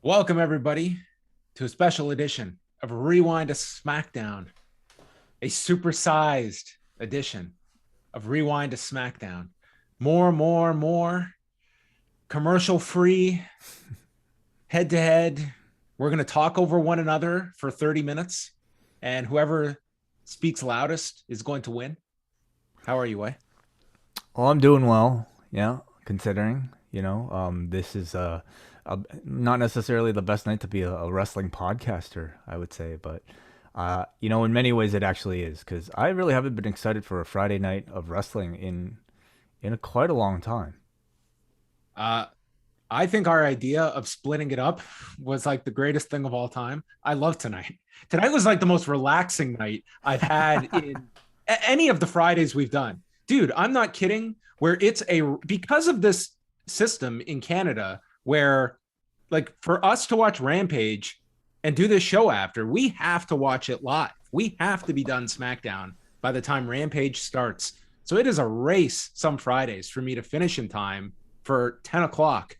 Welcome, everybody, to a special edition of Rewind to SmackDown, a supersized edition of Rewind to SmackDown. More commercial-free, head-to-head. We're going to talk over one another for 30 minutes, and whoever speaks loudest is going to win. How are you, Wai? Well, I'm doing well, yeah, considering, this is not necessarily the best night to be a wrestling podcaster, I would say, but, in many ways it actually is, because I really haven't been excited for a Friday night of wrestling in quite a long time. I think our idea of splitting it up was like the greatest thing of all time. I love tonight. Tonight was like the most relaxing night I've had in any of the Fridays we've done. Dude, I'm not kidding. Because of this system in Canada where, like, for us to watch Rampage and do this show after, we have to watch it live. We have to be done SmackDown by the time Rampage starts. So it is a race some Fridays for me to finish in time for 10 o'clock.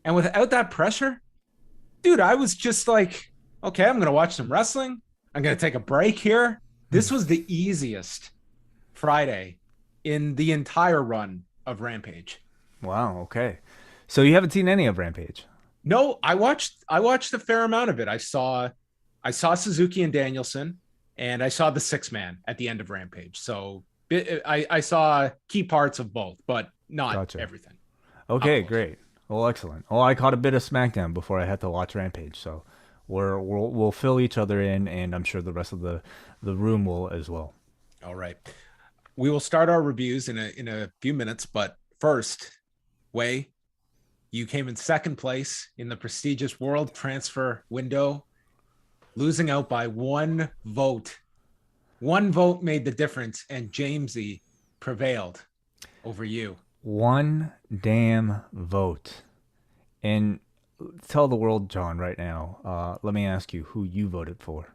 And without that pressure, dude, I was just like, okay, I'm going to watch some wrestling. I'm going to take a break here. This was the easiest Friday in the entire run of Rampage. Wow, okay. So you haven't seen any of Rampage? No, I watched a fair amount of it. I saw Suzuki and Danielson, and I saw the 6-man at the end of Rampage. So I saw key parts of both, but not everything. Okay, great. Well, excellent. Well, I caught a bit of SmackDown before I had to watch Rampage, so we'll fill each other in, and I'm sure the rest of the room will as well. All right. We will start our reviews in a few minutes, but first, Wai, you came in second place in the prestigious World Transfer Window, losing out by one vote. One vote made the difference, and Jamesy prevailed over you. One damn vote. And tell the world, John, right now, let me ask you who you voted for.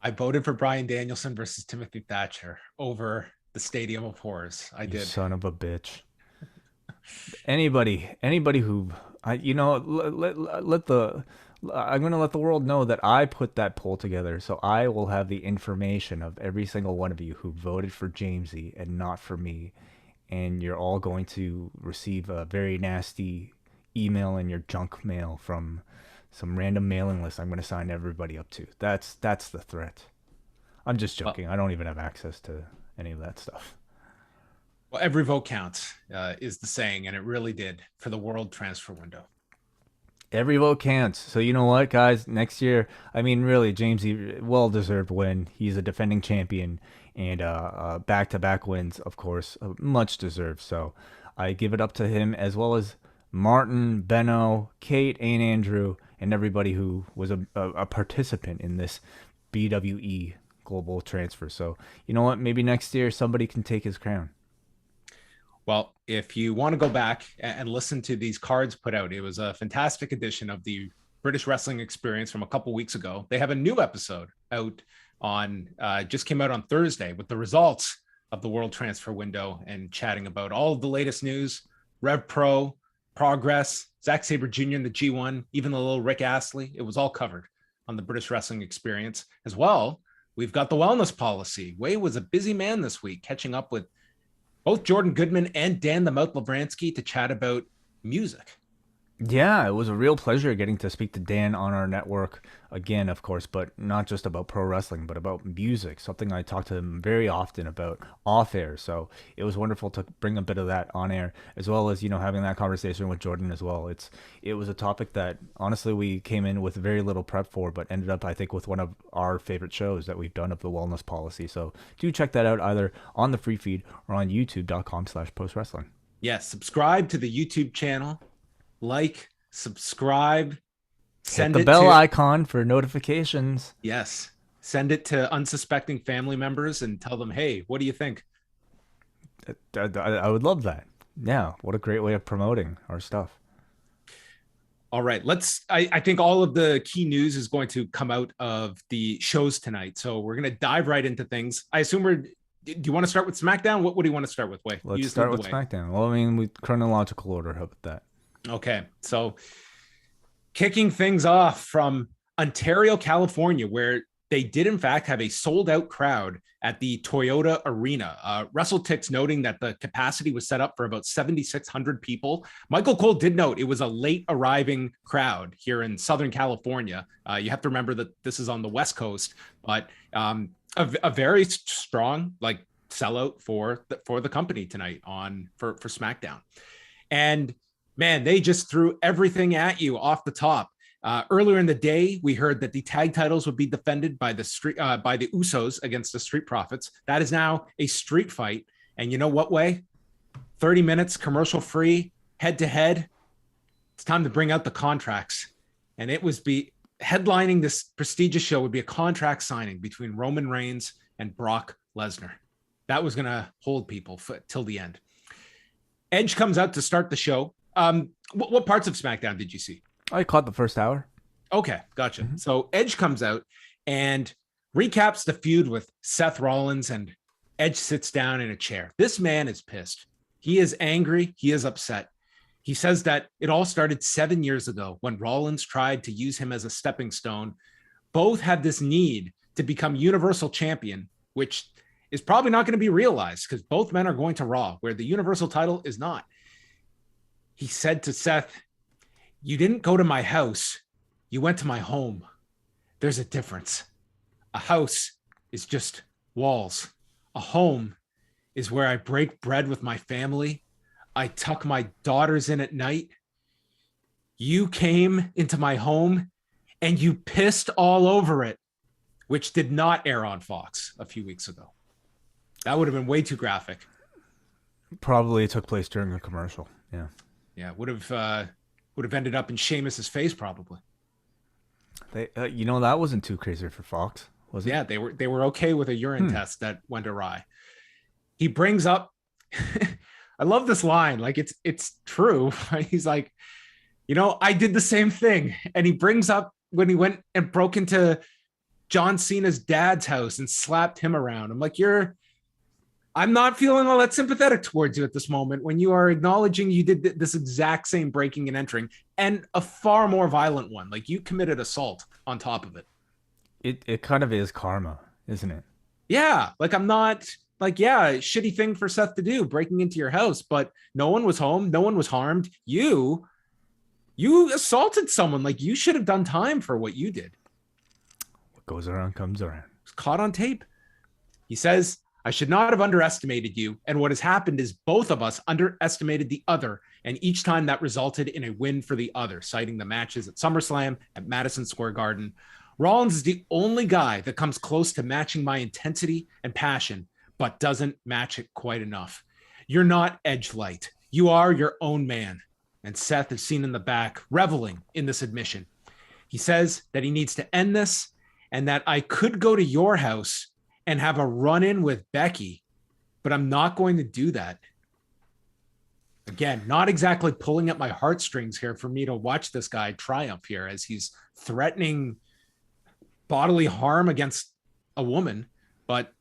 I voted for Bryan Danielson versus Timothy Thatcher over the Stadium of Horrors. I did. Son of a bitch. Anybody who, I'm going to let the world know that I put that poll together, so I will have the information of every single one of you who voted for Jamesy and not for me. And you're all going to receive a very nasty email in your junk mail from some random mailing list I'm going to sign everybody up to. That's the threat. I'm just joking. Well, I don't even have access to any of that stuff. Well, every vote counts is the saying, and it really did for the World Transfer Window. Every vote counts. So you know what, guys? Next year, I mean, really, Jamesy, well-deserved win. He's a defending champion, and back-to-back wins, of course, much deserved. So I give it up to him, as well as Martin, Benno, Kate, and Andrew, and everybody who was a participant in this BWE global transfer. So you know what? Maybe next year somebody can take his crown. Well, if you want to go back and listen to these cards put out, it was a fantastic edition of the British Wrestling Experience from a couple weeks ago. They have a new episode out on, just came out on Thursday with the results of the World Transfer Window and chatting about all of the latest news, Rev Pro, Progress, Zack Sabre Jr. in the G1, even the little Rick Astley. It was all covered on the British Wrestling Experience. As well, we've got the wellness policy. Wai was a busy man this week, catching up with both Jordan Goodman and Dan the Mouth Labransky to chat about music. Yeah, it was a real pleasure getting to speak to Dan on our network again, of course, but not just about pro wrestling, but about music, something I talk to him very often about off air. So it was wonderful to bring a bit of that on air, as well as, having that conversation with Jordan as well. It was a topic that honestly we came in with very little prep for, but ended up, I think, with one of our favorite shows that we've done of the wellness policy. So do check that out either on the free feed or on youtube.com/postwrestling. Yes, subscribe to the YouTube channel. Like, subscribe, hit the bell icon for notifications. Yes. Send it to unsuspecting family members and tell them, hey, what do you think? I would love that. Yeah. What a great way of promoting our stuff. All right. I think all of the key news is going to come out of the shows tonight. So we're going to dive right into things. I assume do you want to start with SmackDown? What do you want to start with, Wai? Let's start with SmackDown. Well, I mean, with chronological order. How about that? Okay, so Kicking things off from Ontario, California, where they did in fact have a sold out crowd at the Toyota Arena. WrestleTix noting that the capacity was set up for about 7,600 people. Michael Cole did note it was a late arriving crowd here in Southern California. You have to remember that this is on the West Coast, but a very strong like sellout for the company tonight for SmackDown. And man, they just threw everything at you off the top. Earlier in the day, we heard that the tag titles would be defended by the Usos against the Street Profits. That is now a street fight. And you know what, Way? 30 minutes, commercial free, head to head. It's time to bring out the contracts. And it was headlining this prestigious show would be a contract signing between Roman Reigns and Brock Lesnar. That was going to hold people till the end. Edge comes out to start the show. What parts of SmackDown did you see? I caught the first hour. Okay, gotcha. Mm-hmm. So Edge comes out and recaps the feud with Seth Rollins, and Edge sits down in a chair. This man is pissed. He is angry. He is upset. He says that it all started 7 years ago when Rollins tried to use him as a stepping stone. Both had this need to become Universal Champion, which is probably not going to be realized because both men are going to Raw, where the Universal title is not. He said to Seth, "You didn't go to my house. You went to my home. There's a difference. A house is just walls. A home is where I break bread with my family. I tuck my daughters in at night. You came into my home and you pissed all over it," which did not air on Fox a few weeks ago. That would have been way too graphic. Probably took place during a commercial. Yeah. Yeah, would have ended up in Sheamus's face probably. They, that wasn't too crazy for Fox, was it? Yeah, they were okay with a urine test that went awry. He brings up, I love this line, like it's true. He's like, I did the same thing, and he brings up when he went and broke into John Cena's dad's house and slapped him around. I'm like, I'm not feeling all that sympathetic towards you at this moment when you are acknowledging you did this exact same breaking and entering, and a far more violent one. Like, you committed assault on top of it. It kind of is karma, isn't it? Yeah. Like, I'm not like, yeah, shitty thing for Seth to do, breaking into your house, but no one was home. No one was harmed. You assaulted someone. Like, you should have done time for what you did. What goes around comes around. It's caught on tape. He says, "I should not have underestimated you. And what has happened is both of us underestimated the other. And each time that resulted in a win for the other," citing the matches at SummerSlam at Madison Square Garden. "Rollins is the only guy that comes close to matching my intensity and passion, but doesn't match it quite enough. You're not Edge light. You are your own man." And Seth is seen in the back, reveling in this admission. He says that he needs to end this, and that I could go to your house and have a run-in with Becky, but I'm not going to do that. Again, not exactly pulling at my heartstrings here for me to watch this guy triumph here as he's threatening bodily harm against a woman, but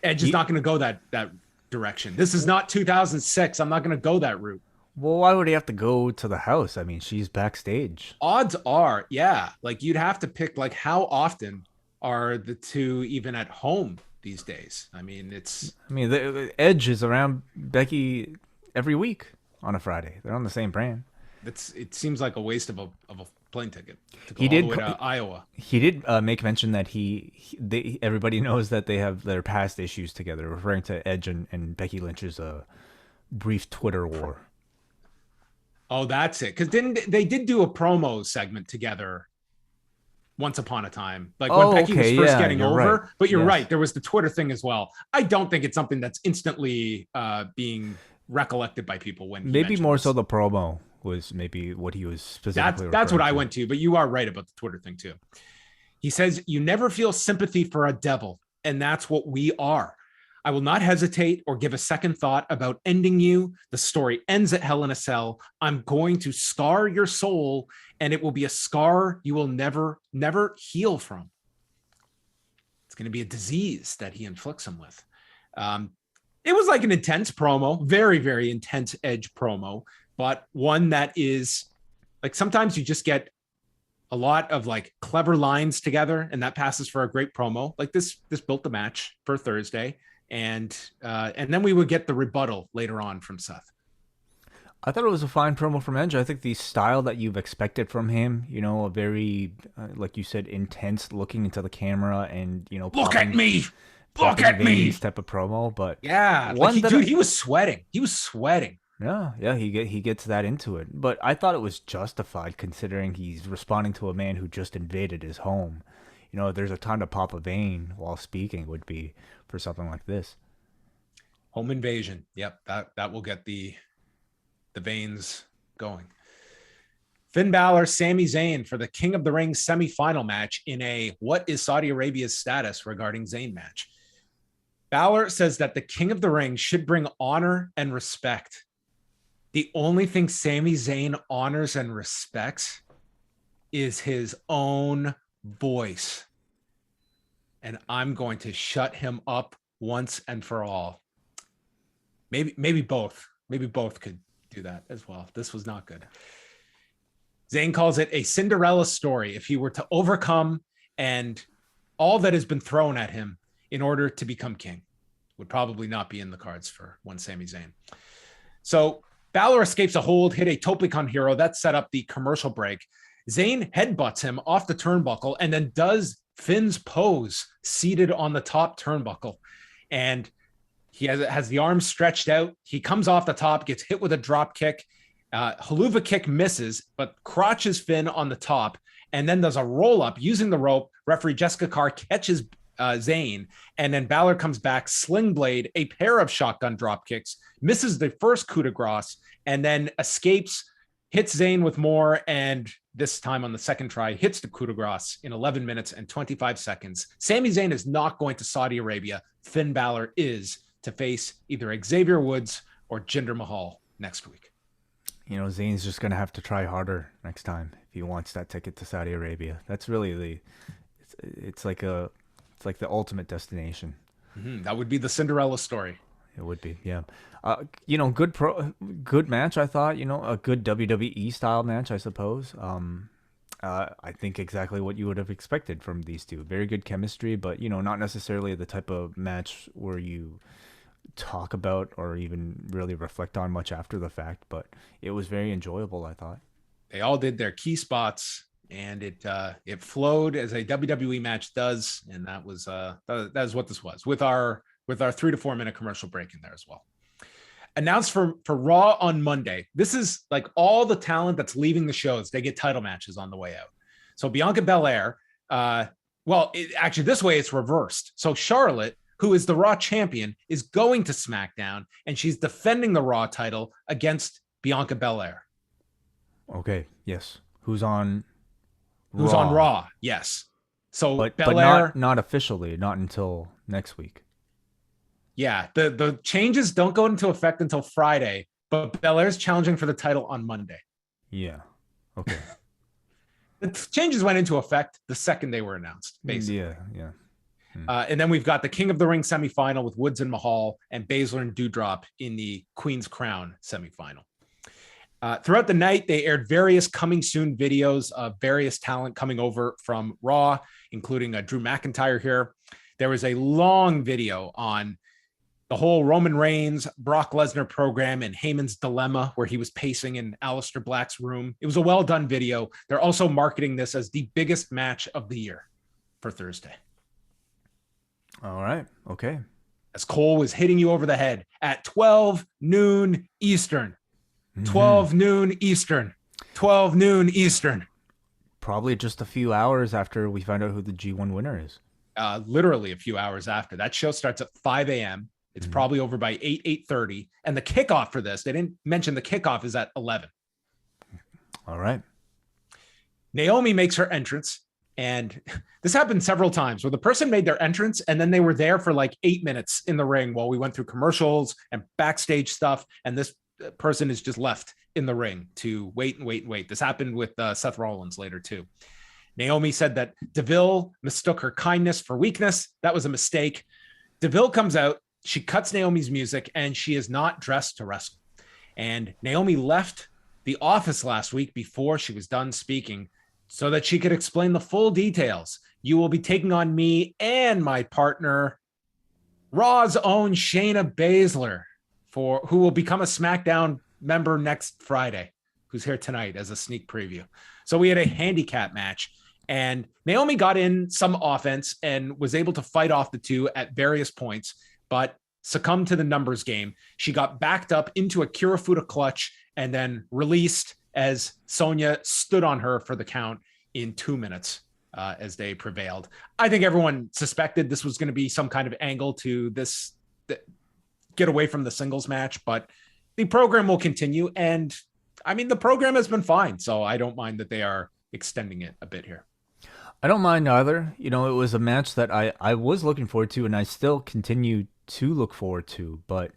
Edge is not going to go that direction. This is not 2006. I'm not going to go that route. Well, why would he have to go to the house? I mean, she's backstage. Odds are, yeah. Like, you'd have to pick, like, how often are the two even at home these days? I mean, the Edge is around Becky every week on a Friday. They're on the same brand. It seems like a waste of a plane ticket to go all the way to Iowa. He did make mention that everybody knows that they have their past issues together, referring to Edge and Becky Lynch's brief Twitter war. Oh, that's it. Because they did do a promo segment together once upon a time, like when Becky was first getting over. Right. But you're right, there was the Twitter thing as well. I don't think it's something that's instantly being recollected by people when maybe more this. So the promo was maybe what he was specifically. That's what I went to, but you are right about the Twitter thing too. He says, "You never feel sympathy for a devil, and that's what we are. I will not hesitate or give a second thought about ending you. The story ends at Hell in a Cell. I'm going to scar your soul, and it will be a scar you will never, never heal from." It's going to be a disease that he inflicts him with. It was like an intense promo, very, very intense Edge promo, but one that is like, sometimes you just get a lot of like clever lines together, and that passes for a great promo. Like this built the match for Thursday, and then we would get the rebuttal later on from Seth. I thought it was a fine promo from Edge. I think the style that you've expected from him, a very, like you said, intense, looking into the camera and look at me, look at me type of promo. But yeah, he was sweating. He was sweating. Yeah, he gets that into it. But I thought it was justified considering he's responding to a man who just invaded his home. There's a time to pop a vein while speaking would be for something like this. Home invasion. Yep, that will get the veins going. Finn Balor, Sami Zayn for the King of the Ring semifinal match in a what is Saudi Arabia's status regarding Zayn match. Balor says that the King of the Ring should bring honor and respect. The only thing Sami Zayn honors and respects is his own voice. And I'm going to shut him up once and for all. Maybe both. Maybe both could do that as well. This was not good. Zayn calls it a Cinderella story. If he were to overcome and all that has been thrown at him in order to become king, would probably not be in the cards for one Sami Zayn. So Balor escapes a hold, hit a Topicon hero that set up the commercial break. Zayn headbutts him off the turnbuckle and then does Finn's pose seated on the top turnbuckle. And he has the arms stretched out. He comes off the top, gets hit with a drop kick. Haluva kick misses, but crotches Finn on the top, and then does a roll up using the rope. Referee Jessica Carr catches Zayn, and then Balor comes back, sling blade, a pair of shotgun drop kicks, misses the first coup de grace, and then escapes, hits Zayn with more, and this time on the second try, hits the coup de grace in 11 minutes and 25 seconds. Sami Zayn is not going to Saudi Arabia. Finn Balor is to face either Xavier Woods or Jinder Mahal next week. Zayn's just going to have to try harder next time if he wants that ticket to Saudi Arabia. That's really it's like the ultimate destination. Mm-hmm. That would be the Cinderella story. It would be, yeah. Good match, I thought. A good WWE style match, I suppose. I think exactly what you would have expected from these two. Very good chemistry, but not necessarily the type of match where you talk about or even really reflect on much after the fact. But it was very enjoyable, I thought. They all did their key spots, and it flowed as a WWE match does, and that is what this was with our 3 to 4 minute commercial break in there as well. Announced for Raw on Monday. This is like all the talent that's leaving the shows. They get title matches on the way out. So Bianca Belair, actually this way it's reversed. So Charlotte, who is the Raw champion, is going to SmackDown, and she's defending the Raw title against Bianca Belair. Okay, yes. Who's on Raw? Yes. So Belair, but not officially, not until next week. Yeah, the changes don't go into effect until Friday, but Belair's challenging for the title on Monday. Yeah. Okay. The changes went into effect the second they were announced, basically. Yeah. And then we've got the King of the Ring semifinal with Woods and Mahal and Baszler and Doudrop in the Queen's Crown semifinal. Throughout the night, they aired various coming soon videos of various talent coming over from Raw, including Drew McIntyre here. There was a long video on the whole Roman Reigns, Brock Lesnar program and Heyman's dilemma where he was pacing in Aleister Black's room. It was a well-done video. They're also marketing this as the biggest match of the year for Thursday. All right. Okay. As Cole was hitting you over the head at 12 noon Eastern. 12 noon Eastern. 12 noon Eastern. Probably just a few hours after we find out who the G1 winner is. Literally a few hours after. That show starts at 5 a.m. It's probably over by 8:30. And the kickoff for this, they didn't mention the kickoff is at 11. All right. Naomi makes her entrance. And this happened several times where the person made their entrance and then they were there for like 8 minutes in the ring while we went through commercials and backstage stuff. And this person is just left in the ring to wait. This happened with Seth Rollins later too. Naomi said that Deville mistook her kindness for weakness. That was a mistake. Deville comes out. She cuts Naomi's music and she is not dressed to wrestle. And Naomi left the office last week before she was done speaking. so that she could explain the full details. You will be taking on me and my partner, Raw's own Shayna Baszler, who will become a SmackDown member next Friday, who's here tonight as a sneak preview. So we had a handicap match, and Naomi got in some offense and was able to fight off the two at various points, but succumbed to the numbers game. She got backed up into a Kirifuda clutch and then released as Sonya stood on her for the count in 2 minutes as they prevailed. I think everyone suspected this was going to be some kind of angle to this, get away from the singles match, but the program will continue. And I mean, the program has been fine, so I don't mind that they are extending it a bit here. I don't mind either. You know, it was a match that I was looking forward to, and I still continue to look forward to, but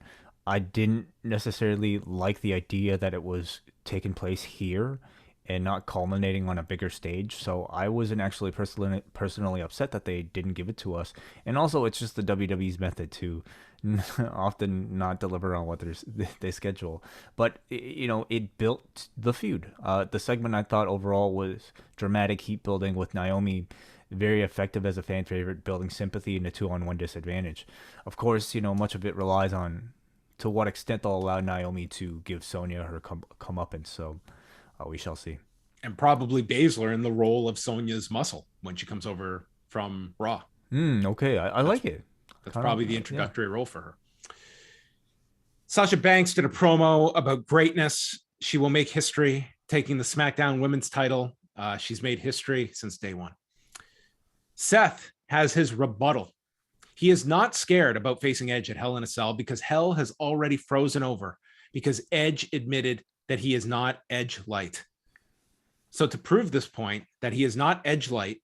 I didn't necessarily like the idea that it was taking place here and not culminating on a bigger stage. So I wasn't actually personally upset that they didn't give it to us. And also, it's just the WWE's method to often not deliver on what they schedule. But, you know, it built the feud. The segment I thought overall was dramatic heat building with Naomi, very effective as a fan favorite, building sympathy in a 2-on-1 disadvantage. Of course, you know, much of it relies on to what extent they'll allow Naomi to give Sonya her comeuppance. So we shall see. And probably Baszler in the role of Sonya's muscle when she comes over from Raw. Okay, I like it. That's probably the introductory role for her. Sasha Banks did a promo about greatness. She will make history, taking the SmackDown Women's title. She's made history since day one. Seth has his rebuttal. He is not scared about facing Edge at Hell in a Cell because hell has already frozen over because Edge admitted that he is not Edge light. So to prove this point that he is not Edge light,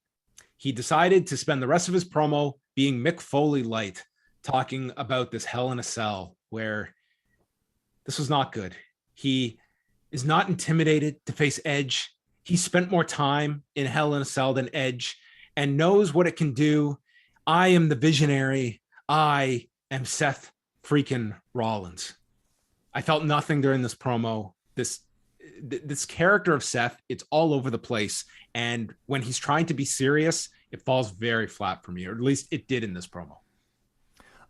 he decided to spend the rest of his promo being Mick Foley light, talking about this Hell in a Cell where this was not good. He is not intimidated to face Edge. He spent more time in Hell in a Cell than Edge and knows what it can do. I am the visionary. I am Seth freaking Rollins. I felt nothing during this promo. This character of Seth, it's all over the place. And when he's trying to be serious, it falls very flat for me, or at least it did in this promo.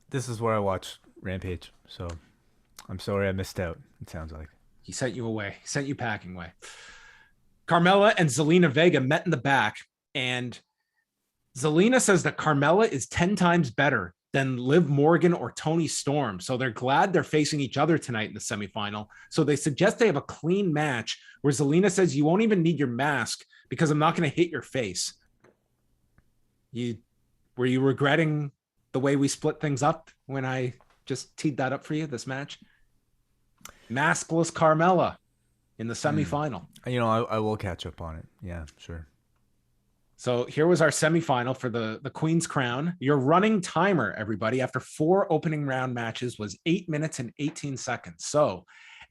This is where I watch Rampage, so I'm sorry I missed out, it sounds like. He sent you away. He sent you packing away. Carmella and Zelina Vega met in the back, and Zelina says that Carmella is 10 times better than Liv Morgan or Toni Storm. So they're glad they're facing each other tonight in the semifinal. So they suggest they have a clean match where Zelina says, you won't even need your mask because I'm not going to hit your face. Were you regretting the way we split things up when I just teed that up for you, this match? Maskless Carmella in the semifinal. You know, I will catch up on it. Yeah, sure. So here was our semifinal for the Queen's Crown. Your running timer, everybody, after 4 opening round matches was 8 minutes and 18 seconds. So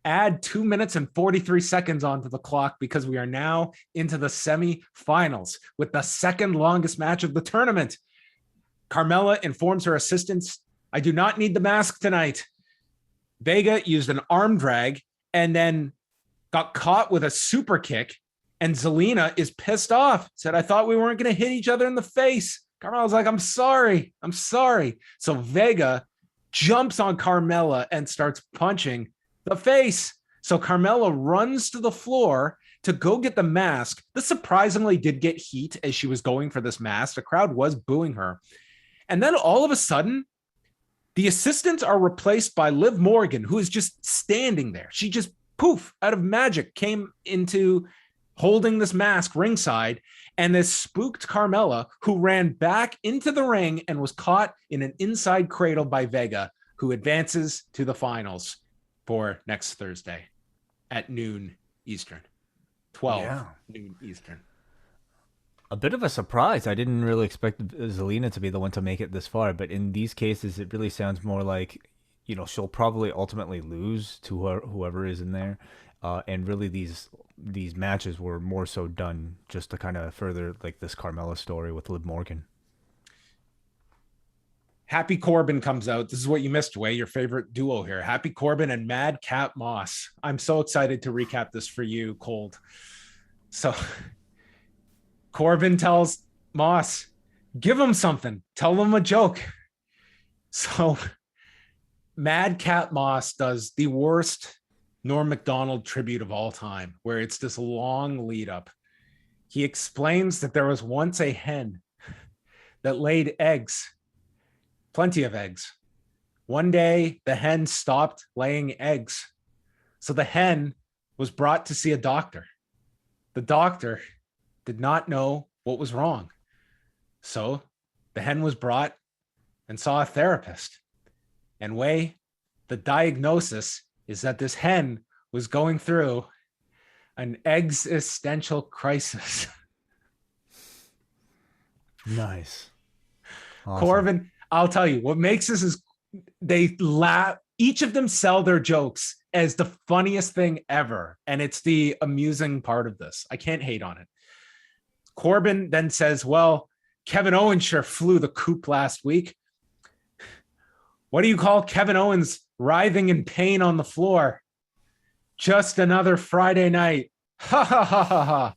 add 2 minutes and 43 seconds onto the clock because we are now into the semifinals with the second longest match of the tournament. Carmella informs her assistants, I do not need the mask tonight. Vega used an arm drag and then got caught with a super kick. And Zelina is pissed off, said, I thought we weren't going to hit each other in the face. Carmella's like, I'm sorry. So Vega jumps on Carmella and starts punching the face. So Carmella runs to the floor to go get the mask. This surprisingly did get heat as she was going for this mask. The crowd was booing her. And then all of a sudden, the assistants are replaced by Liv Morgan, who is just standing there. She just, poof, out of magic, came into holding this mask ringside, and this spooked Carmella, who ran back into the ring and was caught in an inside cradle by Vega, who advances to the finals for next Thursday at noon Eastern, 12 noon Eastern. A bit of a surprise. I didn't really expect Zelina to be the one to make it this far, but in these cases, it really sounds more like, you know, she'll probably ultimately lose to whoever is in there. And really these matches were more so done just to kind of further like this Carmella story with Liv Morgan. Happy Corbin comes out. This is what you missed, Way, your favorite duo here. Happy Corbin and Madcap Moss. I'm so excited to recap this for you, Cold. So Corbin tells Moss, give him something. Tell him a joke. So Madcap Moss does the worst Norm Macdonald tribute of all time, where it's this long lead up. He explains that there was once a hen that laid eggs, plenty of eggs. One day, the hen stopped laying eggs. So the hen was brought to see a doctor. The doctor did not know what was wrong. So the hen was brought and saw a therapist. And the diagnosis is that this hen was going through an existential crisis. Nice. Awesome. Corbin, I'll tell you, what makes this is they laugh. Each of them sell their jokes as the funniest thing ever. And it's the amusing part of this. I can't hate on it. Corbin then says, well, Kevin Owens sure flew the coop last week. What do you call Kevin Owens writhing in pain on the floor? Just another Friday night. Ha ha ha ha ha.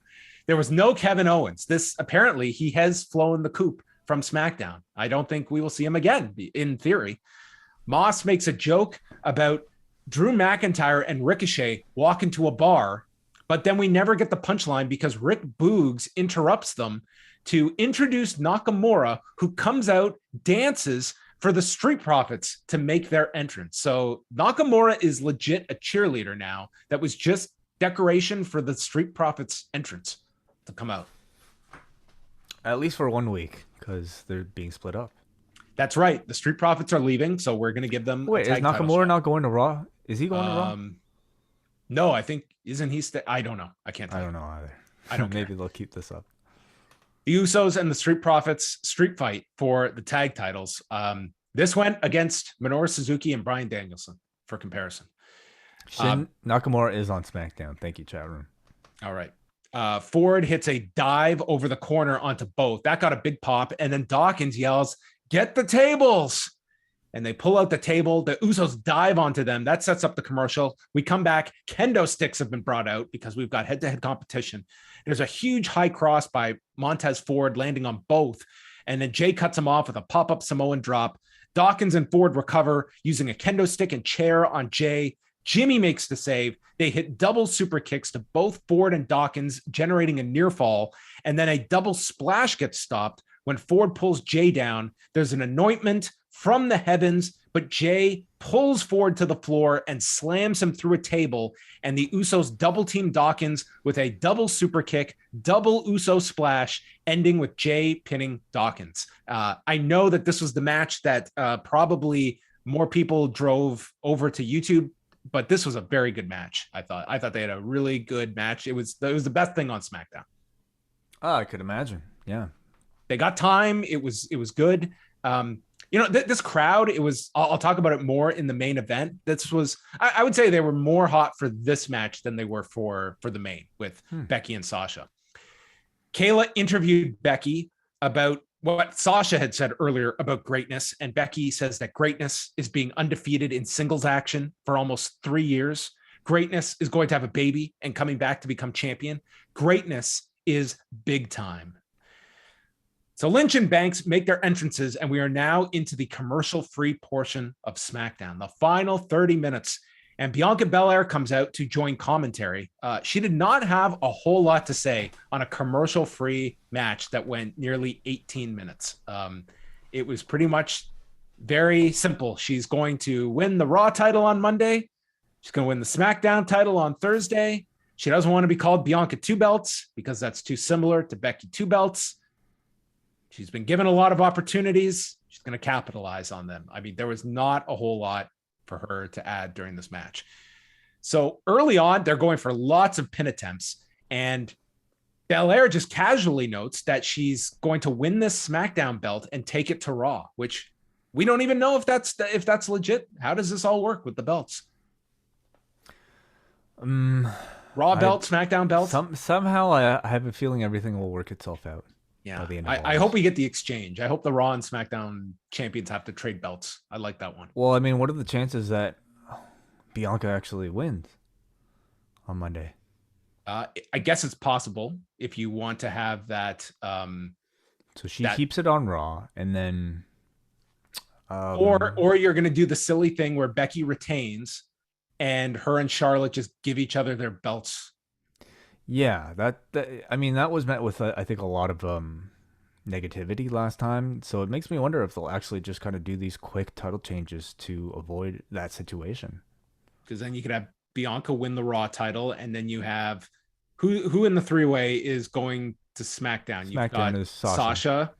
There was no Kevin Owens. Apparently he has flown the coop from SmackDown. I don't think we will see him again, in theory. Moss makes a joke about Drew McIntyre and Ricochet walk into a bar, but then we never get the punchline because Rick Boogs interrupts them to introduce Nakamura, who comes out, dances for the Street Profits to make their entrance. So Nakamura is legit a cheerleader now. That was just decoration for the Street Profits entrance to come out. At least for 1 week, because they're being split up. That's right. The Street Profits are leaving, so we're going to give them. Wait, is Nakamura not going to Raw? Is he going to Raw? No, I think isn't he? I don't know. I can't. I don't know either. I don't. Maybe they'll keep this up. The Usos and the Street Profits street fight for the tag titles. This went against Minoru Suzuki and Bryan Danielson for comparison. Nakamura is on SmackDown. Thank you, chat room. All right. Ford hits a dive over the corner onto both. That got a big pop. And then Dawkins yells, get the tables. And they pull out the table. The Usos dive onto them. That sets up the commercial. We come back. Kendo sticks have been brought out because we've got head-to-head competition. There's a huge high cross by Montez Ford landing on both. And then Jay cuts him off with a pop-up Samoan drop. Dawkins and Ford recover using a kendo stick and chair on Jay. Jimmy makes the save. They hit double super kicks to both Ford and Dawkins, generating a near fall. And then a double splash gets stopped when Ford pulls Jay down. There's an anointment from the heavens, but Jay pulls Ford to the floor and slams him through a table. And the Usos double team Dawkins with a double super kick, double Uso splash, ending with Jay pinning Dawkins. I know that this was the match that probably more people drove over to YouTube, but this was a very good match. I thought they had a really good match. It was the best thing on SmackDown. Oh, I could imagine. Yeah. They got time. It was good. This crowd, I'll talk about it more in the main event. This was, I would say they were more hot for this match than they were for the main with Becky and Sasha. Kayla interviewed Becky about what Sasha had said earlier about greatness. And Becky says that greatness is being undefeated in singles action for almost 3 years. Greatness is going to have a baby and coming back to become champion. Greatness is big time. So Lynch and Banks make their entrances, and we are now into the commercial-free portion of SmackDown, the final 30 minutes. And Bianca Belair comes out to join commentary. She did not have a whole lot to say on a commercial-free match that went nearly 18 minutes. It was pretty much very simple. She's going to win the Raw title on Monday. She's going to win the SmackDown title on Thursday. She doesn't want to be called Bianca Two Belts because that's too similar to Becky Two Belts. She's been given a lot of opportunities. She's going to capitalize on them. I mean, there was not a whole lot for her to add during this match. So early on, they're going for lots of pin attempts. And Belair just casually notes that she's going to win this SmackDown belt and take it to Raw, which we don't even know if that's legit. How does this all work with the belts? Raw belt, SmackDown belt? Somehow I have a feeling everything will work itself out. Yeah, I hope we get the exchange. I hope the Raw and SmackDown champions have to trade belts. I like that one. Well, I mean, what are the chances that Bianca actually wins on Monday? I guess it's possible if you want to have that. So she keeps it on Raw, and then, or you're going to do the silly thing where Becky retains, and her and Charlotte just give each other their belts. Yeah, that I mean, that was met with I think a lot of negativity last time. So it makes me wonder if they'll actually just kind of do these quick title changes to avoid that situation. Because then you could have Bianca win the Raw title, and then you have who in the three-way is going to SmackDown. You've got is Sasha,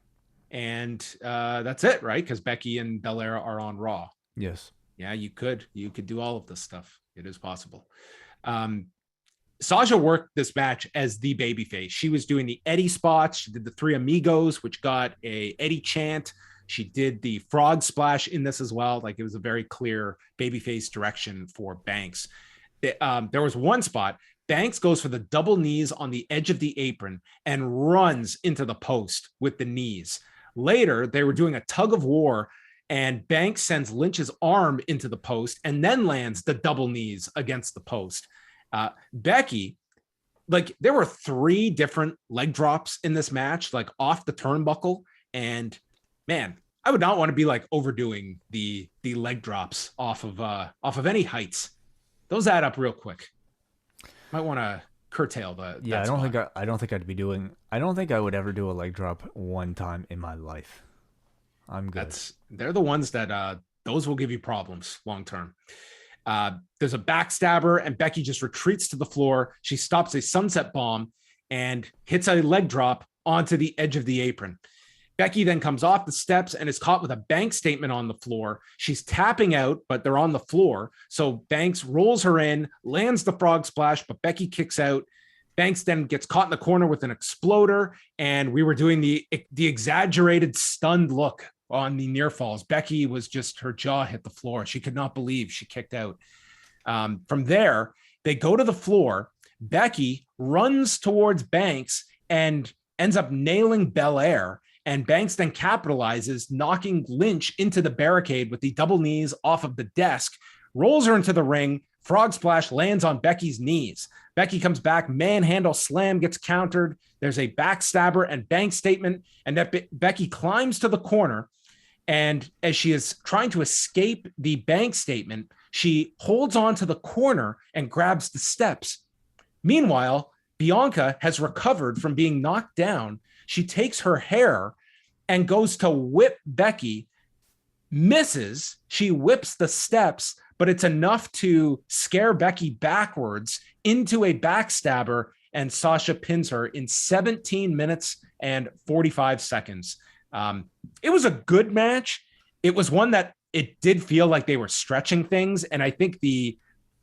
and that's it, right? Because Becky and Belair are on Raw. Yes. Yeah, you could do all of this stuff. It is possible. Sasha worked this match as the babyface. She was doing the Eddie spots. She did the Three Amigos, which got a Eddie chant. She did the frog splash in this as well. Like, it was a very clear babyface direction for Banks. There was one spot. Banks goes for the double knees on the edge of the apron and runs into the post with the knees. Later, they were doing a tug of war, and Banks sends Lynch's arm into the post and then lands the double knees against the post. Becky, like, there were 3 different leg drops in this match, like off the turnbuckle. And man, I would not want to be like overdoing the leg drops off of any heights. Those add up real quick. Might want to curtail the. Yeah, I don't think I would ever do a leg drop one time in my life. I'm good. They're the ones that those will give you problems long term. There's a backstabber, and Becky just retreats to the floor. She stops a sunset bomb and hits a leg drop onto the edge of the apron. Becky then comes off the steps and is caught with a Banks statement on the floor. She's tapping out, but they're on the floor. So Banks rolls her in, lands the frog splash, but Becky kicks out. Banks then gets caught in the corner with an exploder, and we were doing the exaggerated stunned look on the near falls. Becky was just, her jaw hit the floor. She could not believe she kicked out. From there, they go to the floor. Becky runs towards Banks and ends up nailing Belair. And Banks then capitalizes, knocking Lynch into the barricade with the double knees off of the desk, rolls her into the ring. Frog splash lands on Becky's knees. Becky comes back, manhandle slam gets countered. There's a backstabber and Banks statement, and that Becky climbs to the corner. And as she is trying to escape the Banks statement, she holds on to the corner and grabs the steps. Meanwhile, Bianca has recovered from being knocked down. She takes her hair and goes to whip Becky, misses. She whips the steps, but it's enough to scare Becky backwards into a backstabber, and Sasha pins her in 17 minutes and 45 seconds. It was a good match. It was one that it did feel like they were stretching things. And I think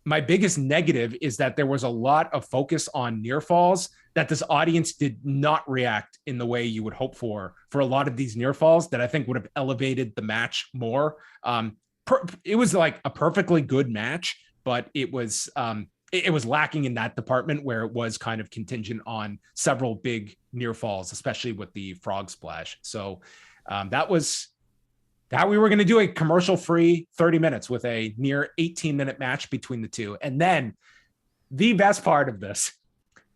my biggest negative is that there was a lot of focus on near falls that this audience did not react in the way you would hope for a lot of these near falls that I think would have elevated the match more. It was like a perfectly good match, but it was lacking in that department where it was kind of contingent on several big near falls, especially with the frog splash. So that was how we were going to do a commercial-free 30 minutes with a near 18-minute match between the two. And then the best part of this,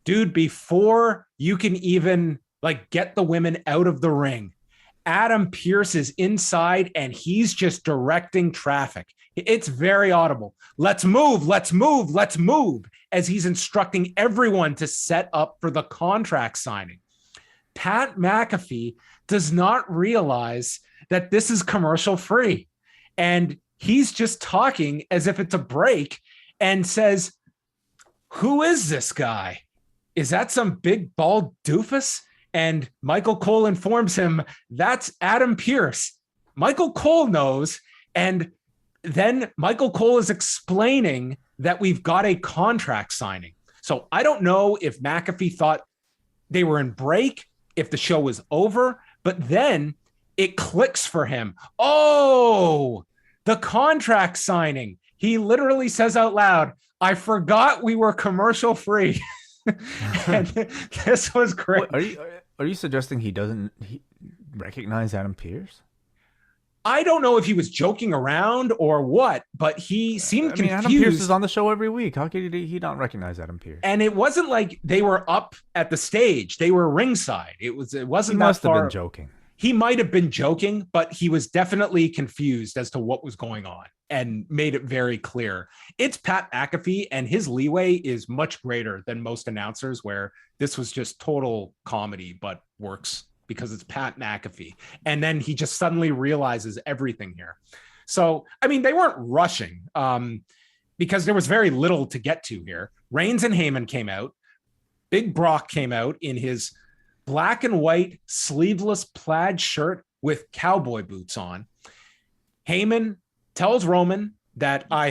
dude, before you can even like get the women out of the ring, Adam Pearce is inside and he's just directing traffic. It's very audible. Let's move, let's move, let's move, as he's instructing everyone to set up for the contract signing. Pat McAfee does not realize that this is commercial free. And he's just talking as if it's a break and says, "Who is this guy? Is that some big bald doofus?" And Michael Cole informs him that's Adam Pearce. Michael Cole knows. And then Michael Cole is explaining that we've got a contract signing. So I don't know if McAfee thought they were in break, if the show was over, but then it clicks for him. Oh, the contract signing. He literally says out loud, "I forgot we were commercial free." And this was great. Are you suggesting he doesn't recognize Adam Pearce? I don't know if he was joking around or what, but he seemed confused. Adam Pearce is on the show every week. How could he not recognize Adam Pearce? And it wasn't like they were up at the stage; they were ringside. It wasn't. He must have been joking. He might have been joking, but he was definitely confused as to what was going on and made it very clear. It's Pat McAfee, and his leeway is much greater than most announcers, where this was just total comedy, but works because it's Pat McAfee. And then he just suddenly realizes everything here. So, I mean, they weren't rushing because there was very little to get to here. Reigns and Heyman came out. Big Brock came out in his black and white sleeveless plaid shirt with cowboy boots on. Heyman tells Roman that I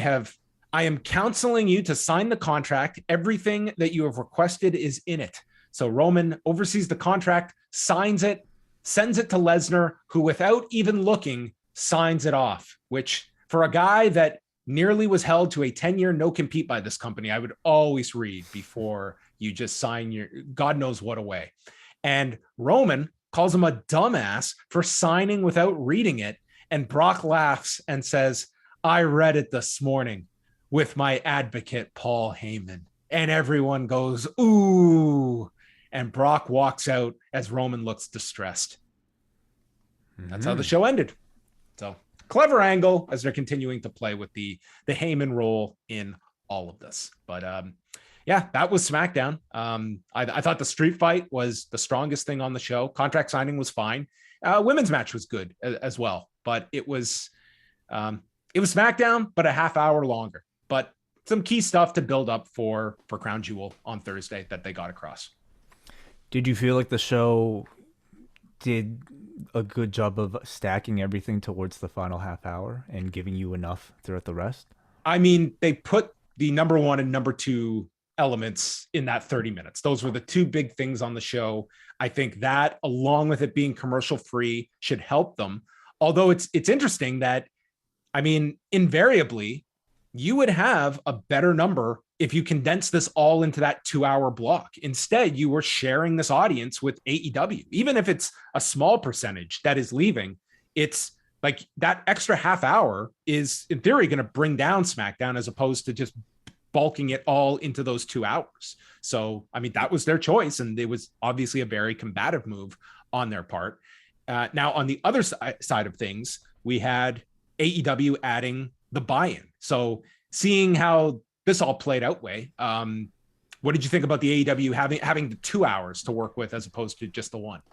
am counseling you to sign the contract. Everything that you have requested is in it. So Roman oversees the contract, signs it, sends it to Lesnar, who without even looking signs it off, which for a guy that nearly was held to a 10-year no-compete by this company, I would always read before you just sign your God knows what away. And Roman calls him a dumbass for signing without reading it. And Brock laughs and says, I read it this morning with my advocate, Paul Heyman. And everyone goes, ooh. And Brock walks out as Roman looks distressed. That's how the show ended. So clever angle as they're continuing to play with the Heyman role in all of this. But yeah, that was SmackDown. I thought the street fight was the strongest thing on the show. Contract signing was fine. Women's match was good as well, but it was SmackDown, but a half hour longer. But some key stuff to build up for Crown Jewel on Thursday that they got across. Did you feel like the show did a good job of stacking everything towards the final half hour and giving you enough throughout the rest? I mean, they put the number one and number two elements in that 30 minutes. Those were the two big things on the show. I think that, along with it being commercial free, should help them. Although it's interesting that, I mean, invariably, you would have a better number if you condense this all into that 2-hour block. Instead, you were sharing this audience with AEW. Even if it's a small percentage that is leaving, it's like that extra half hour is, in theory, going to bring down SmackDown as opposed to just bulking it all into those 2 hours. So, I mean, that was their choice, and it was obviously a very combative move on their part. Now, on the other side of things, we had AEW adding the buy-in. So seeing how this all played out what did you think about the AEW having the 2 hours to work with as opposed to just the one?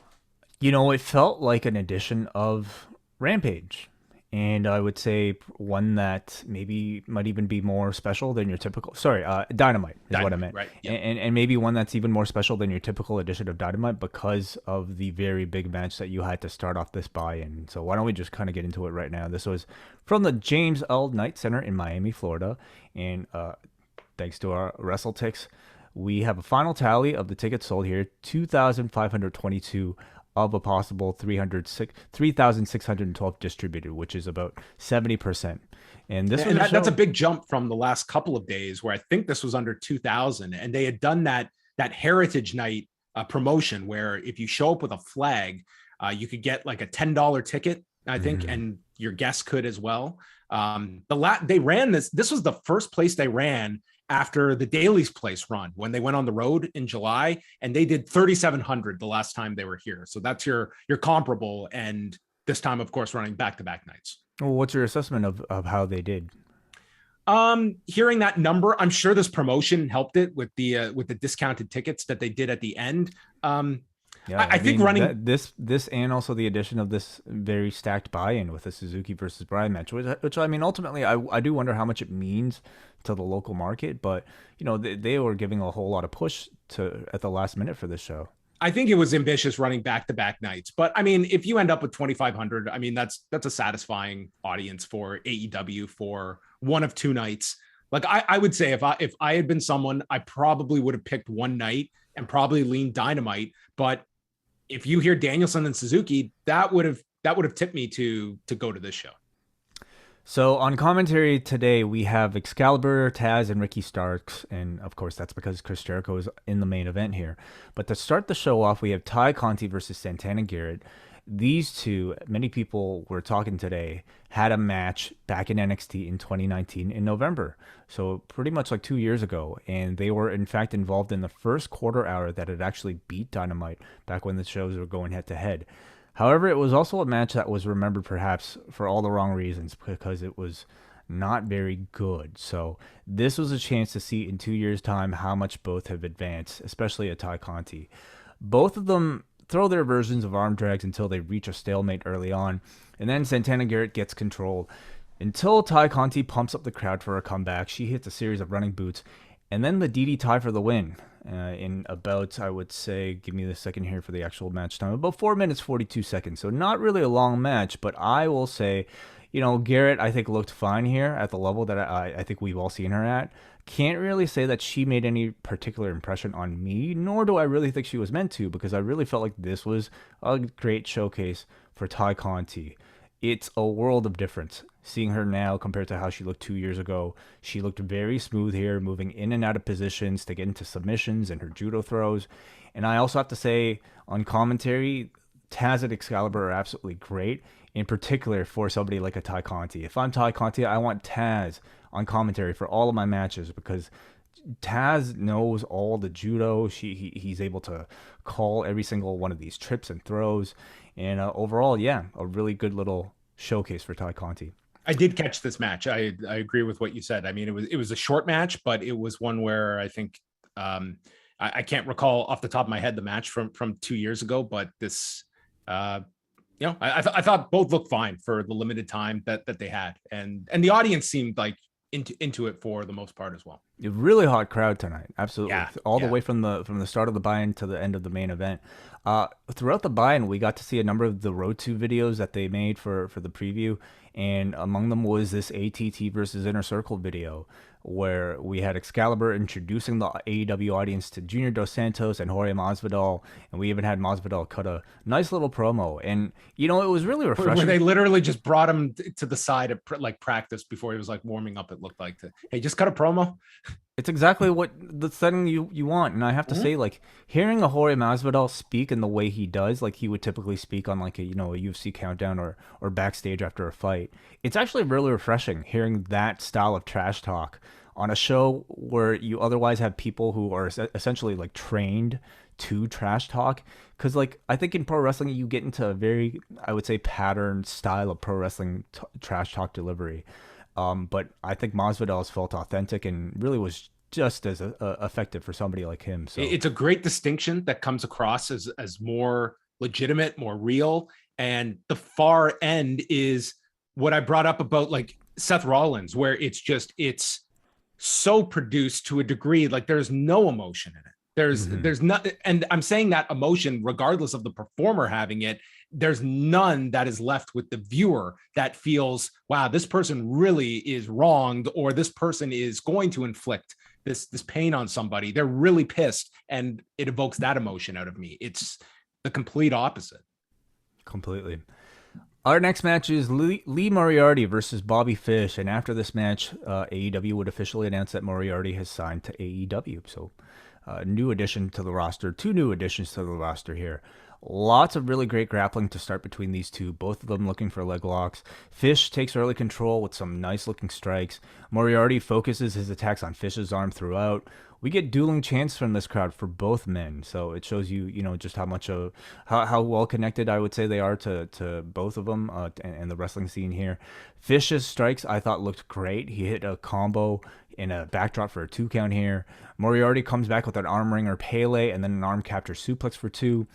You know, it felt like an edition of Rampage. And I would say one that maybe might even be more special than your typical... Dynamite is what I meant. Right. Yep. And maybe one that's even more special than your typical edition of Dynamite because of the very big match that you had to start off this buy-in. So why don't we just kind of get into it right now? This was from the James L. Knight Center in Miami, Florida. And thanks to our WrestleTix, we have a final tally of the tickets sold here, 2,522 of a possible 3,612 distributed, which is about 70%. And that's a big jump from the last couple of days where I think this was under 2,000. And they had done that Heritage Night promotion where if you show up with a flag, you could get like a $10 ticket, I think, and your guests could as well. They ran this was the first place they ran after the Daily's Place run when they went on the road in July, and they did 3,700 the last time they were here. So that's your comparable. And this time, of course, running back-to-back nights. Well, what's your assessment of how they did? Hearing that number, I'm sure this promotion helped it with the discounted tickets that they did at the end. I think running this and also the addition of this very stacked buy-in with the Suzuki versus Bryan match, which I mean, ultimately, I do wonder how much it means to the local market, but you know, they were giving a whole lot of push at the last minute for this show. I think it was ambitious running back-to-back nights, but I mean, if you end up with 2,500, I mean, that's a satisfying audience for AEW for one of two nights. Like I would say if I had been someone, I probably would have picked one night and probably leaned Dynamite. But if you hear Danielson and Suzuki, that would have tipped me to go to this show. So on commentary today, we have Excalibur, Taz, and Ricky Starks. And of course, that's because Chris Jericho is in the main event here. But to start the show off, we have Ty Conti versus Santana Garrett. These two, many people were talking today, had a match back in NXT in 2019 in November. So pretty much like 2 years ago. And they were, in fact, involved in the first quarter hour that had actually beat Dynamite back when the shows were going head to head. However, it was also a match that was remembered perhaps for all the wrong reasons because it was not very good. So this was a chance to see in 2 years' time how much both have advanced, especially at Ty Conti. Both of them throw their versions of arm drags until they reach a stalemate early on, and then Santana Garrett gets control until Ty Conti pumps up the crowd for a comeback. She hits a series of running boots, and then the DDT for the win. In about, I would say, give me the second here for the actual match time, about 4 minutes 42 seconds. So not really a long match, but I will say, Garrett, I think, looked fine here at the level that I think we've all seen her at. Can't really say that she made any particular impression on me, nor do I really think she was meant to, because I really felt like this was a great showcase for Ty Conti. It's a world of difference seeing her now compared to how she looked 2 years ago. She looked very smooth here, moving in and out of positions to get into submissions and her judo throws. And I also have to say, on commentary, Taz and Excalibur are absolutely great, in particular for somebody like a Ty Conti. If I'm Ty Conti, I want Taz on commentary for all of my matches because Taz knows all the judo. He's able to call every single one of these trips and throws. And overall, yeah, a really good little showcase for Ty Conti. I did catch this match. I agree with what you said. I mean, it was a short match, but it was one where I think I can't recall off the top of my head the match from 2 years ago, but this I thought both looked fine for the limited time that they had, and the audience seemed like into it for the most part as well. A really hot crowd tonight, absolutely. Yeah, All the way from the start of the buy-in to the end of the main event. Throughout the buy-in, we got to see a number of the Road to videos that they made for the preview, and among them was this ATT versus Inner Circle video, where we had Excalibur introducing the AEW audience to Junior Dos Santos and Jorge Masvidal, and we even had Masvidal cut a nice little promo, and it was really refreshing. Where they literally just brought him to the side at practice before he was like warming up. It looked like hey, just cut a promo. It's exactly what the setting you want, and I have to say, like, hearing a Jorge Masvidal speak in the way he does, like he would typically speak on like a UFC countdown or backstage after a fight. It's actually really refreshing hearing that style of trash talk on a show where you otherwise have people who are essentially like trained to trash talk. Because like I think in pro wrestling you get into a very, I would say, patterned style of pro wrestling trash talk delivery. But I think Masvidal's felt authentic and really was just as effective for somebody like him. So it's a great distinction that comes across as more legitimate, more real. And the far end is what I brought up about like Seth Rollins, where it's so produced to a degree, like there's no emotion in it. There's not, and I'm saying that emotion, regardless of the performer having it, there's none that is left with the viewer that feels, wow, this person really is wronged, or this person is going to inflict this pain on somebody. They're really pissed, and it evokes that emotion out of me. It's the complete opposite. Completely. Our next match is Lee Moriarty versus Bobby Fish, and after this match, AEW would officially announce that Moriarty has signed to AEW. So, new addition to the roster, 2 new additions to the roster here. Lots of really great grappling to start between these two, both of them looking for leg locks. Fish takes early control with some nice looking strikes. Moriarty focuses his attacks on Fish's arm throughout. We get dueling chants from this crowd for both men, so it shows you, just how much of how well connected I would say they are to both of them and the wrestling scene here. Fish's strikes I thought looked great. He hit a combo in a backdrop for a 2 count here. Moriarty comes back with an arm wringer Pele and then an arm capture suplex for 2.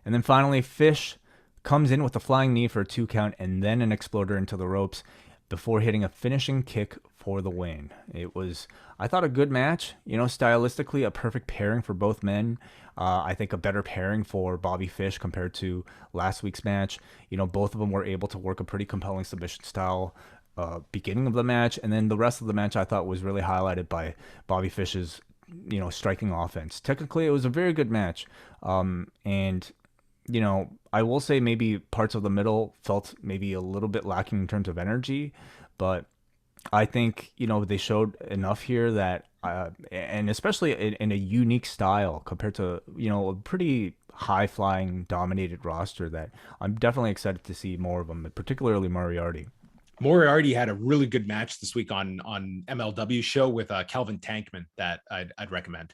And then finally, Fish comes in with a flying knee for a 2 count and then an exploder into the ropes before hitting a finishing kick for the win. It was, I thought, a good match. Stylistically, a perfect pairing for both men. I think a better pairing for Bobby Fish compared to last week's match. Both of them were able to work a pretty compelling submission style beginning of the match. And then the rest of the match I thought was really highlighted by Bobby Fish's, striking offense. Technically, it was a very good match. And I will say maybe parts of the middle felt maybe a little bit lacking in terms of energy, but I think, they showed enough here that and especially in a unique style compared to a pretty high flying dominated roster that I'm definitely excited to see more of them, particularly Moriarty. Moriarty had a really good match this week on MLW show with Calvin Tankman that I'd recommend.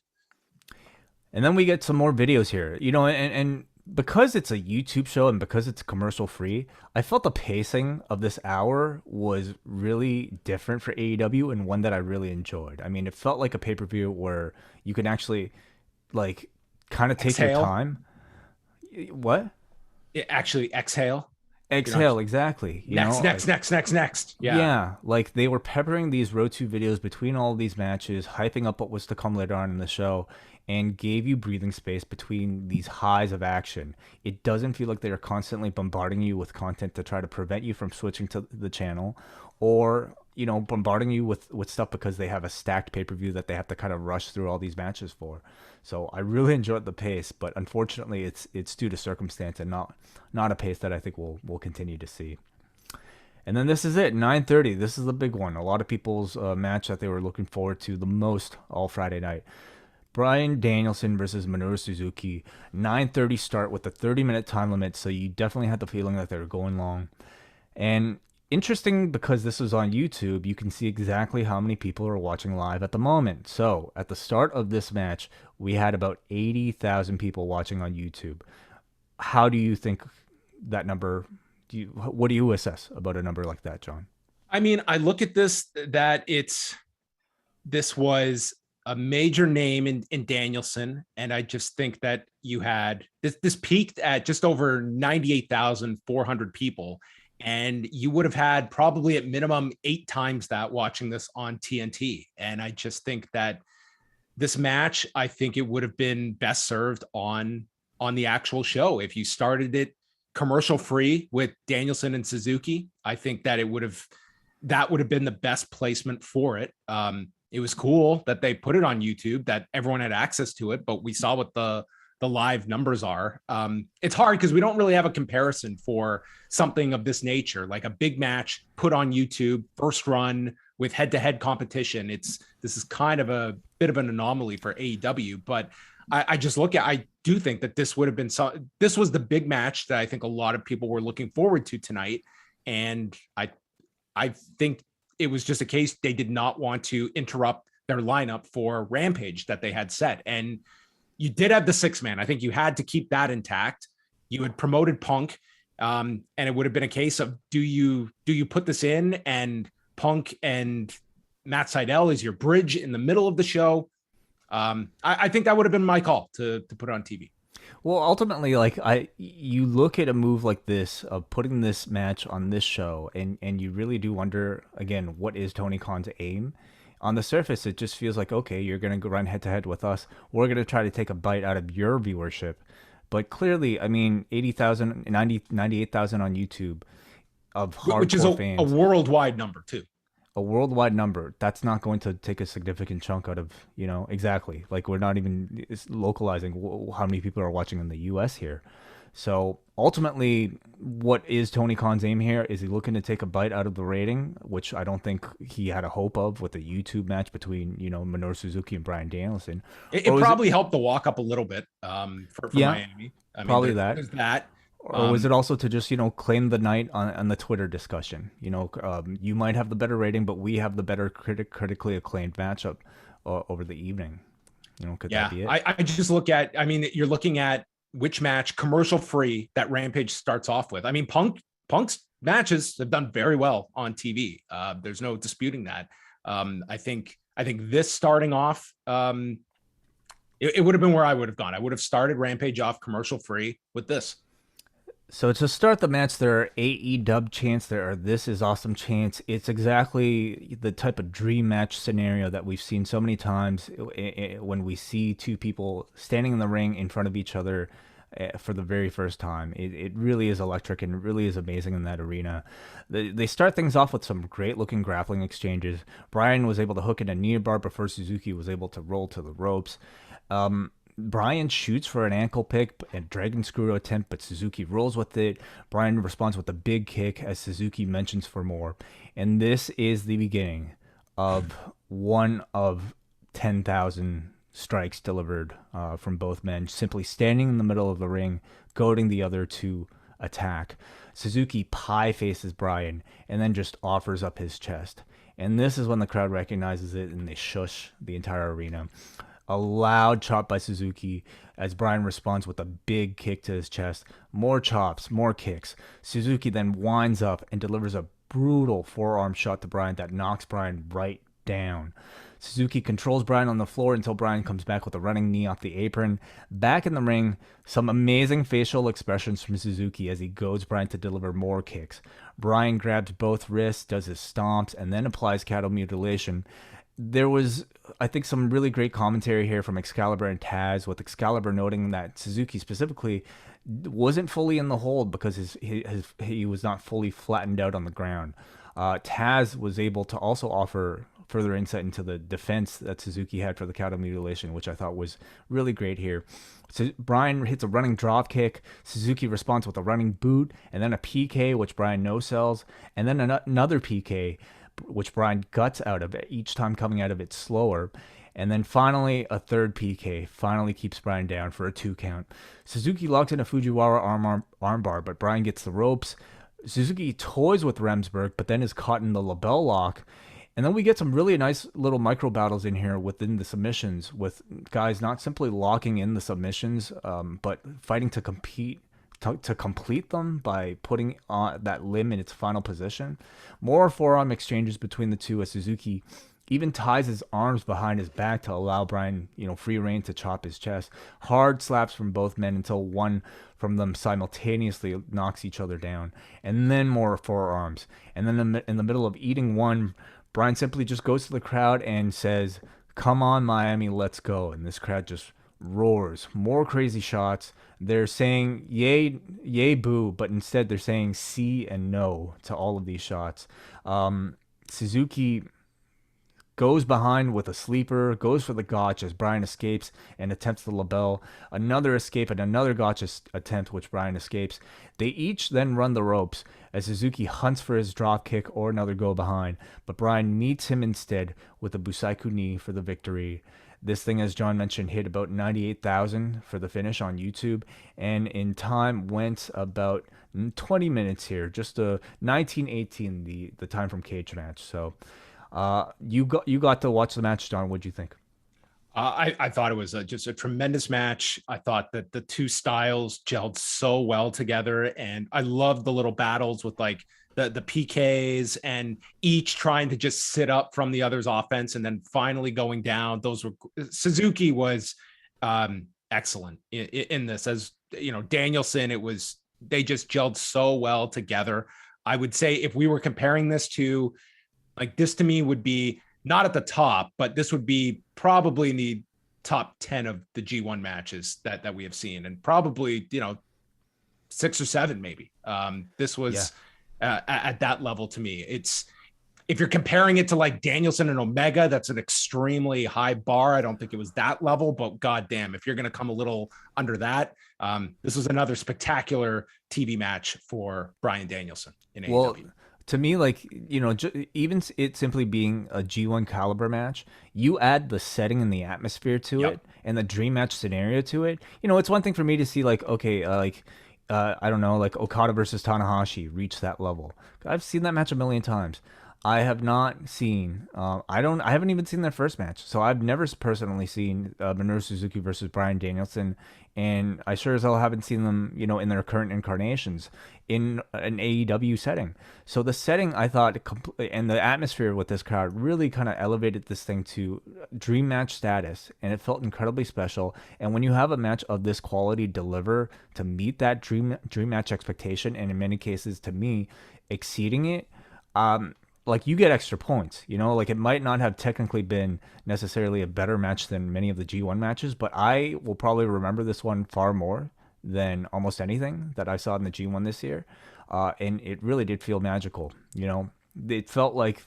And then we get some more videos here, and because it's a YouTube show and because it's commercial free, I felt the pacing of this hour was really different for AEW and one that I really enjoyed. I mean, it felt like a pay-per-view where you can actually like kind of take your time. What? Actually exhale. Exhale, exactly. Next. Yeah, like they were peppering these Road to videos between all of these matches, hyping up what was to come later on in the show, and gave you breathing space between these highs of action. It doesn't feel like they're constantly bombarding you with content to try to prevent you from switching to the channel, or bombarding you with stuff because they have a stacked pay-per-view that they have to kind of rush through all these matches for. So I really enjoyed the pace, but unfortunately it's due to circumstance and not a pace that I think we'll continue to see. And then this is it, 9:30. This is the big one. A lot of people's match that they were looking forward to the most all Friday night. Bryan Danielson versus Minoru Suzuki. 9:30 start with a 30-minute time limit, so you definitely had the feeling that they were going long. And interesting, because this was on YouTube, you can see exactly how many people are watching live at the moment. So at the start of this match, we had about 80,000 people watching on YouTube. How do you think that number, what do you assess about a number like that, John? I mean, I look at this was a major name in Danielson, and I just think that you had this peaked at just over 98,400 people, and you would have had probably at minimum 8 times that watching this on TNT. And I just think that this match, I think it would have been best served on the actual show. If you started it commercial free with Danielson and Suzuki, I think that would have been the best placement for it. It was cool that they put it on YouTube, that everyone had access to it, but we saw what the live numbers are. It's hard because we don't really have a comparison for something of this nature, like a big match put on YouTube, first run with head-to-head competition. This is kind of a bit of an anomaly for AEW, but I do think that this would have been this was the big match that I think a lot of people were looking forward to tonight. And I think it was just a case they did not want to interrupt their lineup for Rampage that they had set. And you did have the 6-man. I think you had to keep that intact. You had promoted Punk, and it would have been a case of do you put this in, and Punk and Matt Sydal is your bridge in the middle of the show. I think that would have been my call to put it on TV. Well, ultimately, you look at a move like this of putting this match on this show, and you really do wonder, again, what is Tony Khan's aim? On the surface, it just feels like, okay, you're going to run head-to-head with us. We're going to try to take a bite out of your viewership. But clearly, I mean, 80,000, 98,000 on YouTube of hardcore Which is fans. A worldwide number, too. A worldwide number. That's not going to take a significant chunk out of, exactly. Like, we're not even localizing how many people are watching in the U.S. here. So ultimately, what is Tony Khan's aim here? Is he looking to take a bite out of the rating, which I don't think he had a hope of with the YouTube match between, Minoru Suzuki and Bryan Danielson? It probably helped the walk up a little bit for Miami. I mean, probably there's that. Or was it also to just, claim the night on the Twitter discussion? You might have the better rating, but we have the better critically acclaimed matchup over the evening. Could that be it? I just look at, you're looking at which match commercial free that Rampage starts off with. I mean, Punk's matches have done very well on TV. There's no disputing that. I think this starting off, it would have been where I would have gone. I would have started Rampage off commercial free with this. So to start the match, there are AEW chants, there are "This is awesome" chants. It's exactly the type of dream match scenario that we've seen so many times when we see two people standing in the ring in front of each other for the very first time. It really is electric and it really is amazing in that arena. They start things off with some great looking grappling exchanges. Bryan was able to hook in a knee bar before Suzuki was able to roll to the ropes. Bryan shoots for an ankle pick and dragon screw attempt, but Suzuki rolls with it. Bryan responds with a big kick as Suzuki mentions for more. And this is the beginning of one of 10,000 strikes delivered from both men, simply standing in the middle of the ring, goading the other to attack. Suzuki pie faces Bryan and then just offers up his chest. And this is when the crowd recognizes it and they shush the entire arena. A loud chop by Suzuki as Bryan responds with a big kick to his chest. More chops, more kicks. Suzuki then winds up and delivers a brutal forearm shot to Bryan that knocks Bryan right down. Suzuki controls Bryan on the floor until Bryan comes back with a running knee off the apron. Back in the ring, some amazing facial expressions from Suzuki as he goads Bryan to deliver more kicks. Bryan grabs both wrists, does his stomps, and then applies cattle mutilation. There was, I think, some really great commentary here from Excalibur and Taz, with Excalibur noting that Suzuki specifically wasn't fully in the hold because he was not fully flattened out on the ground. Taz was able to also offer further insight into the defense that Suzuki had for the cattle mutilation, which I thought was really great here. So Bryan hits a running drop kick. Suzuki responds with a running boot, and then a PK, which Bryan no-sells, and then another PK, which Bryan guts out of it, each time coming out of it slower. And then finally, a third PK finally keeps Bryan down for a 2 count. Suzuki locks in a Fujiwara armbar, but Bryan gets the ropes. Suzuki toys with Remsburg, but then is caught in the label lock. And then we get some really nice little micro battles in here within the submissions, with guys not simply locking in the submissions, but fighting to compete, to complete them by putting that limb in its final position. More forearm exchanges between the two as Suzuki even ties his arms behind his back to allow Bryan, free reign to chop his chest. Hard slaps from both men until one from them simultaneously knocks each other down. And then more forearms. And then in the middle of eating one, Bryan simply just goes to the crowd and says, "Come on, Miami, let's go." And this crowd just roars. More crazy shots. They're saying yay, yay, boo, but instead they're saying see and no to all of these shots. Suzuki goes behind with a sleeper, goes for the gotch as Bryan escapes and attempts the label. Another escape and another gotch attempt, which Bryan escapes. They each then run the ropes as Suzuki hunts for his drop kick or another go behind, but Bryan meets him instead with a Busaiku knee for the victory. This thing, as John mentioned, hit about 98,000 for the finish on YouTube, and in time went about 20 minutes here, just a 19:18 the time from cage match. So you got to watch the match, John. What'd you think? I thought it was just a tremendous match. I thought that the two styles gelled so well together, and I loved the little battles with like the PKs and each trying to just sit up from the other's offense and then finally going down. Those were Suzuki was excellent in this. As Danielson, they just gelled so well together. I would say if we were comparing this to, like, this to me would be not at the top, but this would be probably in the top 10 of the G1 matches that we have seen, and probably 6 or 7 maybe. This was at that level to me. It's, if you're comparing it to like Danielson and Omega, that's an extremely high bar. I don't think it was that level, but goddamn, if you're going to come a little under that, this was another spectacular TV match for Bryan Danielson in AEW. To me, like, even it simply being a G1 caliber match, you add the setting and the atmosphere to it and the dream match scenario to it. It's one thing for me to see, like, okay, I don't know, like Okada versus Tanahashi reach that level. I've seen that match a million times. I have not seen, I haven't even seen their first match. So I've never personally seen Minoru Suzuki versus Bryan Danielson. And I sure as hell haven't seen them, in their current incarnations in an AEW setting. So the setting, I thought, and the atmosphere with this crowd really kind of elevated this thing to dream match status. And it felt incredibly special. And when you have a match of this quality deliver to meet that dream match expectation, and in many cases, to me, exceeding it, like, you get extra points, like, it might not have technically been necessarily a better match than many of the G1 matches, but I will probably remember this one far more than almost anything that I saw in the G1 this year. And it really did feel magical. It felt like,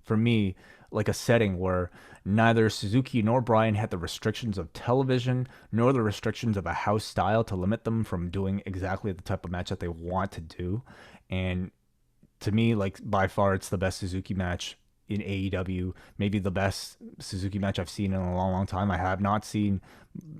for me, like a setting where neither Suzuki nor Bryan had the restrictions of television, nor the restrictions of a house style to limit them from doing exactly the type of match that they want to do. And to me, like, by far, it's the best Suzuki match in AEW. Maybe the best Suzuki match I've seen in a long, long time. I have not seen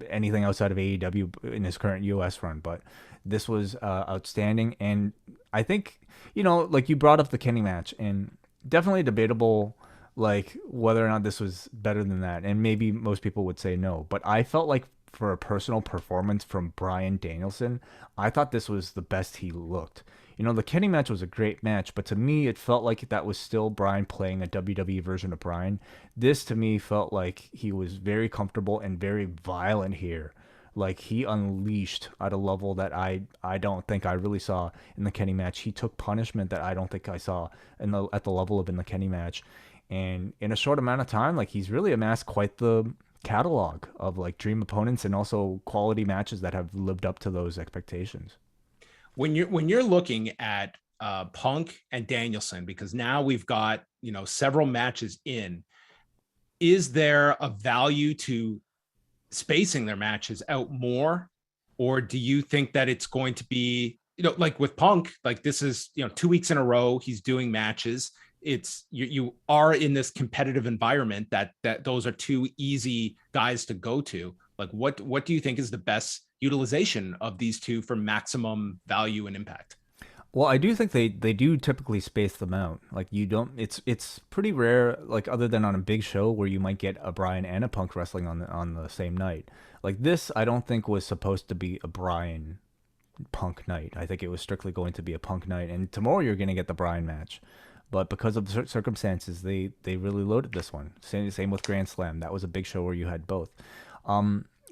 anything outside of AEW in his current US run, but this was outstanding. And I think, like you brought up the Kenny match, and definitely debatable, like whether or not this was better than that. And maybe most people would say no, but I felt like for a personal performance from Bryan Danielson, I thought this was the best he looked. The Kenny match was a great match, but to me, it felt like that was still Bryan playing a WWE version of Bryan. This, to me, felt like he was very comfortable and very violent here. Like, he unleashed at a level that I don't think I really saw in the Kenny match. He took punishment that I don't think I saw at the level of in the Kenny match. And in a short amount of time, like, he's really amassed quite the catalog of, like, dream opponents and also quality matches that have lived up to those expectations. When you're looking at Punk and Danielson, because now we've got several matches in, is there a value to spacing their matches out more, or do you think that it's going to be like with Punk, like this is 2 weeks in a row he's doing matches? It's you are in this competitive environment that those are two easy guys to go to. Like what do you think is the best utilization of these two for maximum value and impact? Well, I do think they do typically space them out. Like, you don't, it's pretty rare, like, other than on a big show where you might get a Bryan and a Punk wrestling on the same night. Like, this I don't think was supposed to be a Bryan Punk night. I think it was strictly going to be a Punk night, and tomorrow you're going to get the Bryan match. But because of the circumstances, they really loaded this one. Same with Grand Slam. That was a big show where you had both.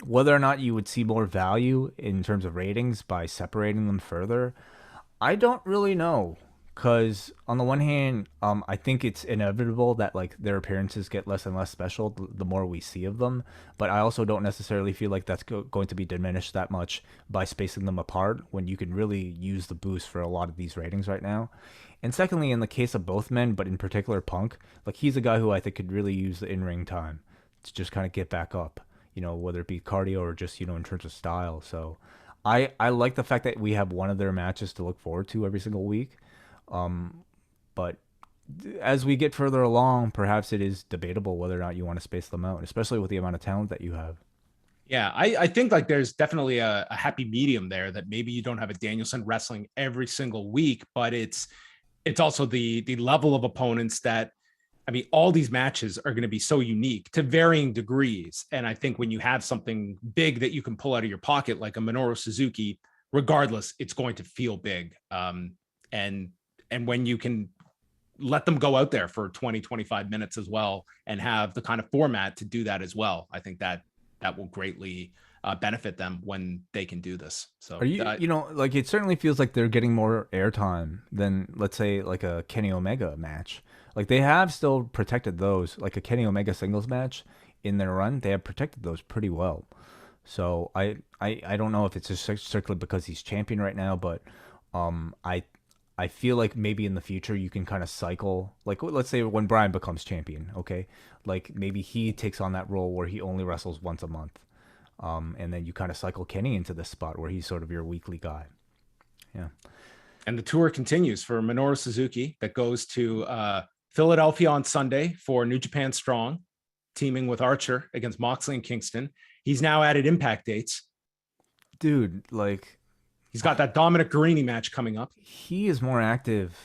Whether or not you would see more value in terms of ratings by separating them further, I don't really know. Because on the one hand, I think it's inevitable that, like, their appearances get less and less special the more we see of them. But I also don't necessarily feel like that's going to be diminished that much by spacing them apart, when you can really use the boost for a lot of these ratings right now. And secondly, in the case of both men, but in particular Punk, like, he's a guy who I think could really use the in-ring time to just kind of get back up, whether it be cardio or just, in terms of style. So I like the fact that we have one of their matches to look forward to every single week. But as we get further along, perhaps it is debatable whether or not you want to space them out, especially with the amount of talent that you have. Yeah, I think like there's definitely a happy medium there, that maybe you don't have a Danielson wrestling every single week, but it's also the level of opponents that, I mean, all these matches are going to be so unique to varying degrees. And I think when you have something big that you can pull out of your pocket, like a Minoru Suzuki, regardless, it's going to feel big. And when you can let them go out there for 20, 25 minutes as well, and have the kind of format to do that as well, I think that will greatly benefit them when they can do this. So are you, like, it certainly feels like they're getting more airtime than, let's say, like a Kenny Omega match. Like, they have still protected those, like a Kenny Omega singles match in their run. They have protected those pretty well. So I don't know if it's just strictly because he's champion right now, but I feel like maybe in the future you can kind of cycle, like, let's say when Bryan becomes champion, okay? Like, maybe he takes on that role where he only wrestles once a month. And then you kind of cycle Kenny into this spot where he's sort of your weekly guy. Yeah. And the tour continues for Minoru Suzuki, that goes to Philadelphia on Sunday for New Japan Strong, teaming with Archer against Moxley and Kingston. He's now added Impact dates. Dude, like, he's got that Dominic Garrini match coming up. He is more active,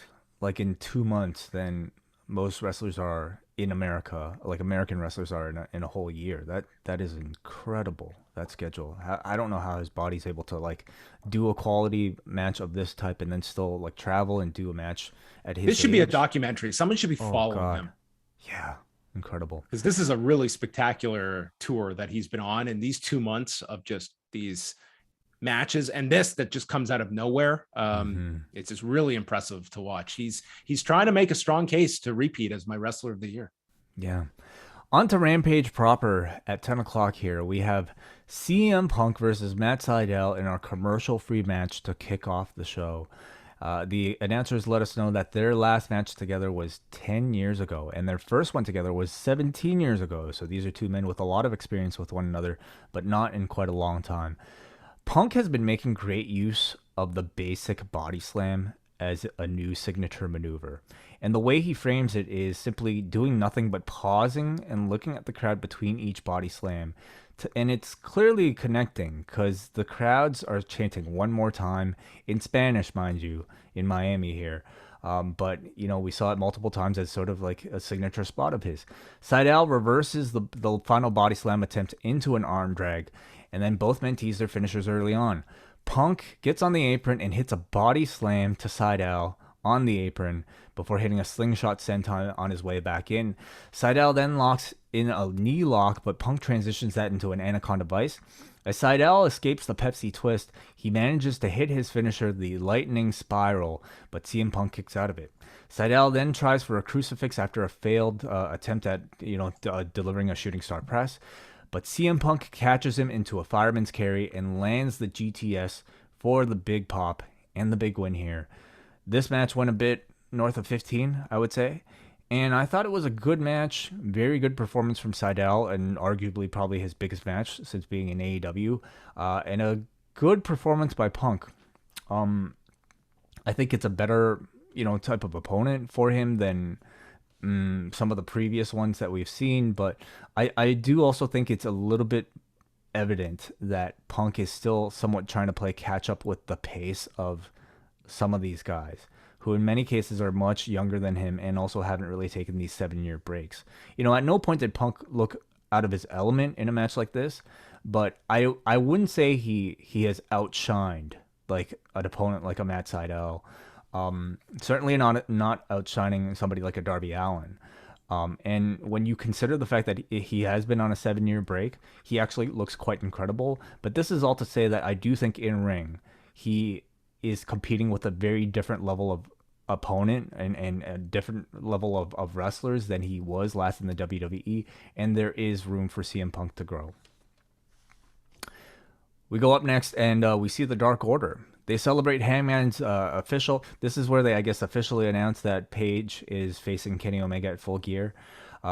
like, in 2 months than most wrestlers are in America, like American wrestlers are in a whole year. That is incredible, that schedule. I don't know how his body's able to, like, do a quality match of this type and then still, like, travel and do a match at his This should age. be a documentary. Someone should be following him. Yeah, incredible. Because this is a really spectacular tour that he's been on, and these 2 months of just these matches and this that just comes out of nowhere. It's just really impressive to watch. He's trying to make a strong case to repeat as my wrestler of the year. Yeah. On to Rampage proper at 10 o'clock here. We have CM Punk versus Matt Sydal in our commercial-free match to kick off the show. The announcers let us know that their last match together was 10 years ago, and their first one together was 17 years ago. So these are two men with a lot of experience with one another, but not in quite a long time. Punk has been making great use of the basic body slam as a new signature maneuver. And the way he frames it is simply doing nothing but pausing and looking at the crowd between each body slam. And it's clearly connecting because the crowds are chanting one more time in Spanish, mind you, in Miami here. But, we saw it multiple times as sort of like a signature spot of his. Sydal reverses the final body slam attempt into an arm drag, and then both men tease their finishers early on. Punk gets on the apron and hits a body slam to Sydal on the apron before hitting a slingshot senton on his way back in. Sydal then locks in a knee lock, but Punk transitions that into an Anaconda Vice. As Sydal escapes the Pepsi twist, he manages to hit his finisher, the Lightning Spiral, but CM Punk kicks out of it. Sydal then tries for a crucifix after a failed attempt at delivering a shooting star press, but CM Punk catches him into a fireman's carry and lands the GTS for the big pop and the big win here. This match went a bit north of 15, I would say. And I thought it was a good match, very good performance from Sydal, and arguably probably his biggest match since being in AEW, and a good performance by Punk. I think it's a better, type of opponent for him than some of the previous ones that we've seen, but I do also think it's a little bit evident that Punk is still somewhat trying to play catch up with the pace of some of these guys, who in many cases are much younger than him and also haven't really taken these 7-year breaks. At no point did Punk look out of his element in a match like this, but I wouldn't say he has outshined like an opponent like a Matt Sydal. Certainly not outshining somebody like a Darby Allin. And when you consider the fact that he has been on a 7-year break, he actually looks quite incredible. But this is all to say that I do think in ring, he is competing with a very different level of opponent and a different level of wrestlers than he was last in the WWE, and there is room for CM Punk to grow. We go up next and we see the Dark Order. They celebrate Hangman's official. This is where they, I guess, officially announce that Paige is facing Kenny Omega at Full Gear.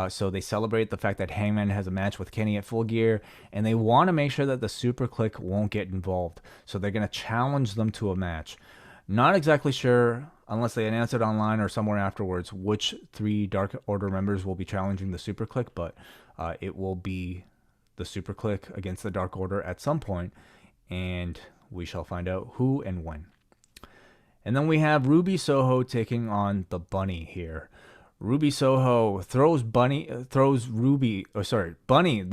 So they celebrate the fact that Hangman has a match with Kenny at Full Gear, and they want to make sure that the Super Click won't get involved. So they're going to challenge them to a match. Not exactly sure, unless they announce it online or somewhere afterwards, which 3 Dark Order members will be challenging the Super Click, but it will be the Super Click against the Dark Order at some point, and we shall find out who and when. And then we have Ruby Soho taking on the Bunny here. Ruby Soho throws Bunny. The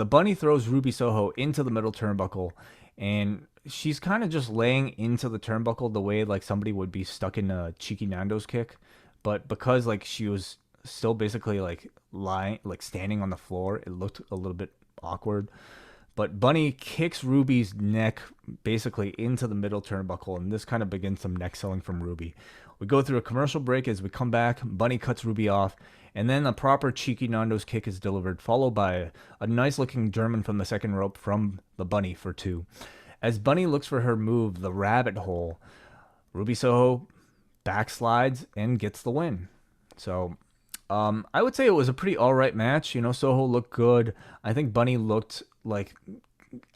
Bunny throws Ruby Soho into the middle turnbuckle, and she's kind of just laying into the turnbuckle the way like somebody would be stuck in a Cheeky Nando's kick, but because like she was still basically like lying, like standing on the floor, it looked a little bit awkward. But Bunny kicks Ruby's neck basically into the middle turnbuckle, and this kind of begins some neck selling from Ruby. We go through a commercial break. As we come back, Bunny cuts Ruby off, and then a proper Cheeky Nando's kick is delivered, followed by a nice-looking German from the second rope from the Bunny for 2. As Bunny looks for her move, the rabbit hole, Ruby Soho backslides and gets the win. So I would say it was a pretty all-right match. Soho looked good. I think Bunny looked like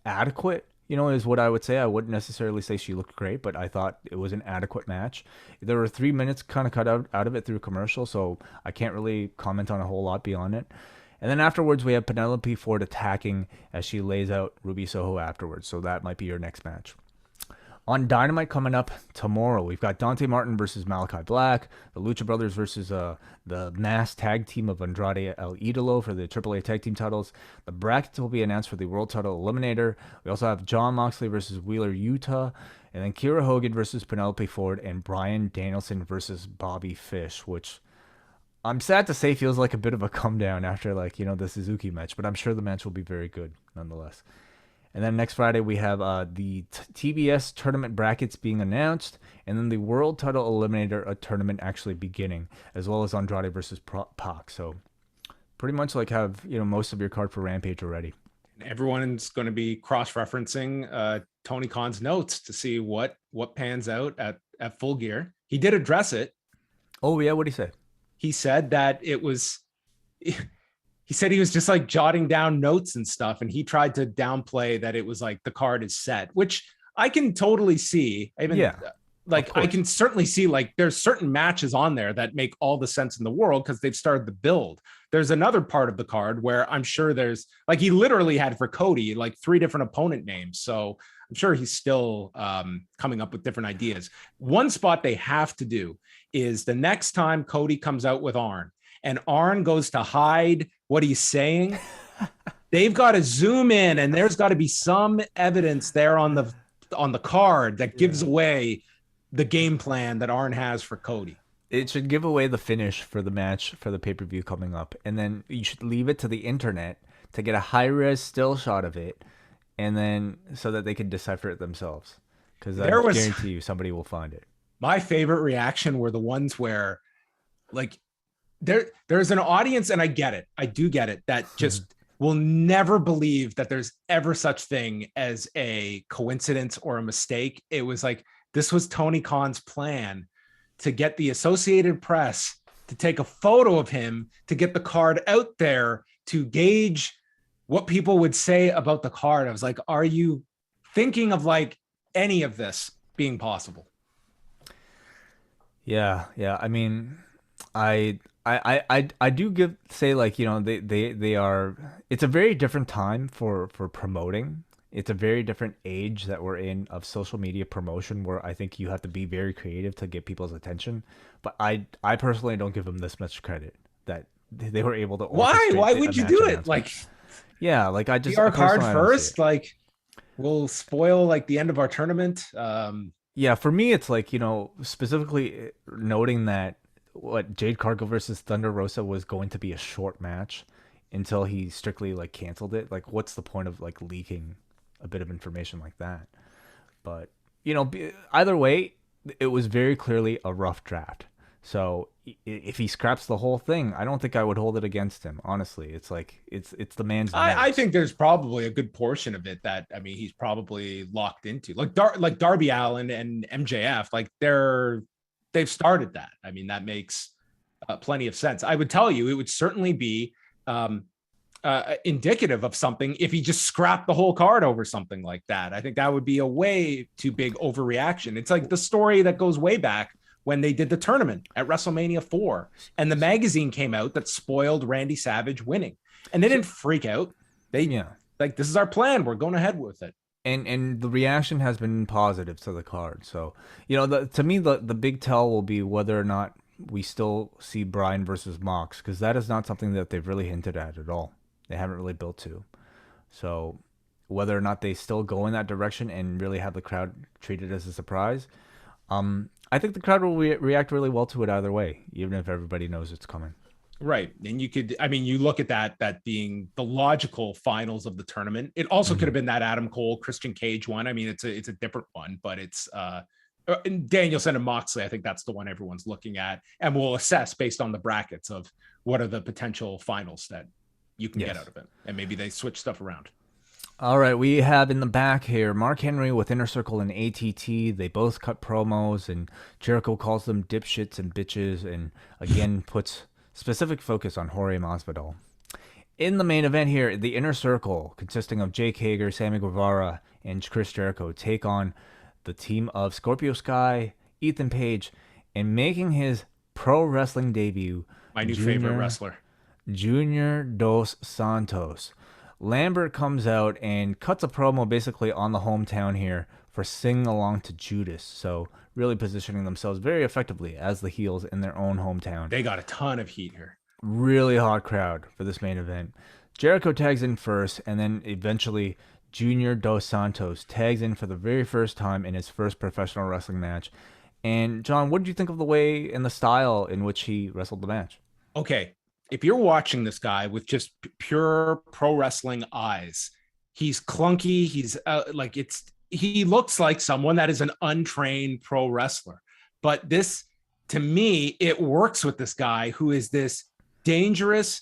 adequate, is what I would say. I wouldn't necessarily say she looked great, but I thought it was an adequate match. There were 3 minutes kind of cut out of it through commercial, so I can't really comment on a whole lot beyond it. And then afterwards, we have Penelope Ford attacking as she lays out Ruby Soho afterwards, so that might be your next match. On Dynamite coming up tomorrow, we've got Dante Martin versus Malachi Black, the Lucha Brothers versus the mass tag team of Andrade El Idolo for the AAA tag team titles. The brackets will be announced for the World Title Eliminator. We also have Jon Moxley versus Wheeler Yuta, and then Kira Hogan versus Penelope Ford, and Bryan Danielson versus Bobby Fish, which I'm sad to say feels like a bit of a come down after the Suzuki match, but I'm sure the match will be very good nonetheless. And then next Friday, we have the TBS tournament brackets being announced, and then the World Title Eliminator tournament actually beginning, as well as Andrade versus Pac. So pretty much have most of your card for Rampage already. Everyone's going to be cross-referencing Tony Khan's notes to see what pans out at Full Gear. He did address it. Oh, yeah? What did he say? He said that it was... He said he was just jotting down notes and stuff, and he tried to downplay that it was the card is set, which I can totally see. like I can certainly see like there's certain matches on there that make all the sense in the world because they've started the build. There's another part of the card where I'm sure there's like he literally had for Cody like 3 different opponent names. So I'm sure he's still coming up with different ideas. One spot they have to do is the next time Cody comes out with Arn and Arn goes to hide what he's saying, they've got to zoom in and there's got to be some evidence there on the card that gives away the game plan that Arn has for Cody. It should give away the finish for the match for the pay-per-view coming up. And then you should leave it to the internet to get a high-res still shot of it. And then so that they can decipher it themselves. Because I guarantee you somebody will find it. My favorite reaction were the ones where like there's an audience, and I get it. I do get it. That just will never believe that there's ever such thing as a coincidence or a mistake. It was like, this was Tony Khan's plan to get the Associated Press to take a photo of him to get the card out there to gauge what people would say about the card. I was like, are you thinking of like any of this being possible? Yeah. I mean, I do say like, you know, they are, it's a very different time for promoting. It's a very different age that we're in of social media promotion where I think you have to be very creative to get people's attention. But I personally don't give them this much credit that they were able to. Why would you do it? Like, yeah, like I just PR card first, like we'll spoil like the end of our tournament. Yeah, for me, it's like, you know, specifically noting that what Jade Cargill versus Thunder Rosa was going to be a short match until he strictly like canceled it. Like, what's the point of like leaking a bit of information like that? But, you know, either way, it was very clearly a rough draft. So if he scraps the whole thing, I don't think I would hold it against him. Honestly, it's like it's the man's. I think there's probably a good portion of it that, I mean, he's probably locked into like Darby Allin and MJF. Like they've started that. I mean, that makes plenty of sense. I would tell you, it would certainly be indicative of something if he just scrapped the whole card over something like that. I think that would be a way too big overreaction. It's like the story that goes way back when they did the tournament at WrestleMania 4 and the magazine came out that spoiled Randy Savage winning, and they didn't freak out. Like, this is our plan. We're going ahead with it. And the reaction has been positive to the card. So, you know, to me, the big tell will be whether or not we still see Bryan versus Mox, because that is not something that they've really hinted at all. They haven't really built to. So whether or not they still go in that direction and really have the crowd treat it as a surprise, I think the crowd will react really well to it either way, even if everybody knows it's coming. Right. And you could, I mean, you look at that being the logical finals of the tournament. It also could have been that Adam Cole, Christian Cage one. I mean, it's a different one, but it's Danielson and Moxley. I think that's the one everyone's looking at, and we'll assess based on the brackets of what are the potential finals that you can get out of it. And maybe they switch stuff around. All right, we have in the back here Mark Henry with Inner Circle and ATT. They both cut promos, and Jericho calls them dipshits and bitches, and again puts specific focus on Jorge Masvidal. In the main event here, the Inner Circle, consisting of Jake Hager, Sammy Guevara, and Chris Jericho, take on the team of Scorpio Sky, Ethan Page, and making his pro wrestling debut, my new favorite wrestler, Junior dos Santos. Lambert comes out and cuts a promo basically on the hometown here for singing along to Judas. So really positioning themselves very effectively as the heels in their own hometown. They got a ton of heat here. Really hot crowd for this main event. Jericho tags in first, and then eventually Junior dos Santos tags in for the very first time in his first professional wrestling match. And John, what did you think of the way and the style in which he wrestled the match? Okay. If you're watching this guy with just pure pro wrestling eyes, he's clunky. He's he looks like someone that is an untrained pro wrestler. But this, to me, it works with this guy who is this dangerous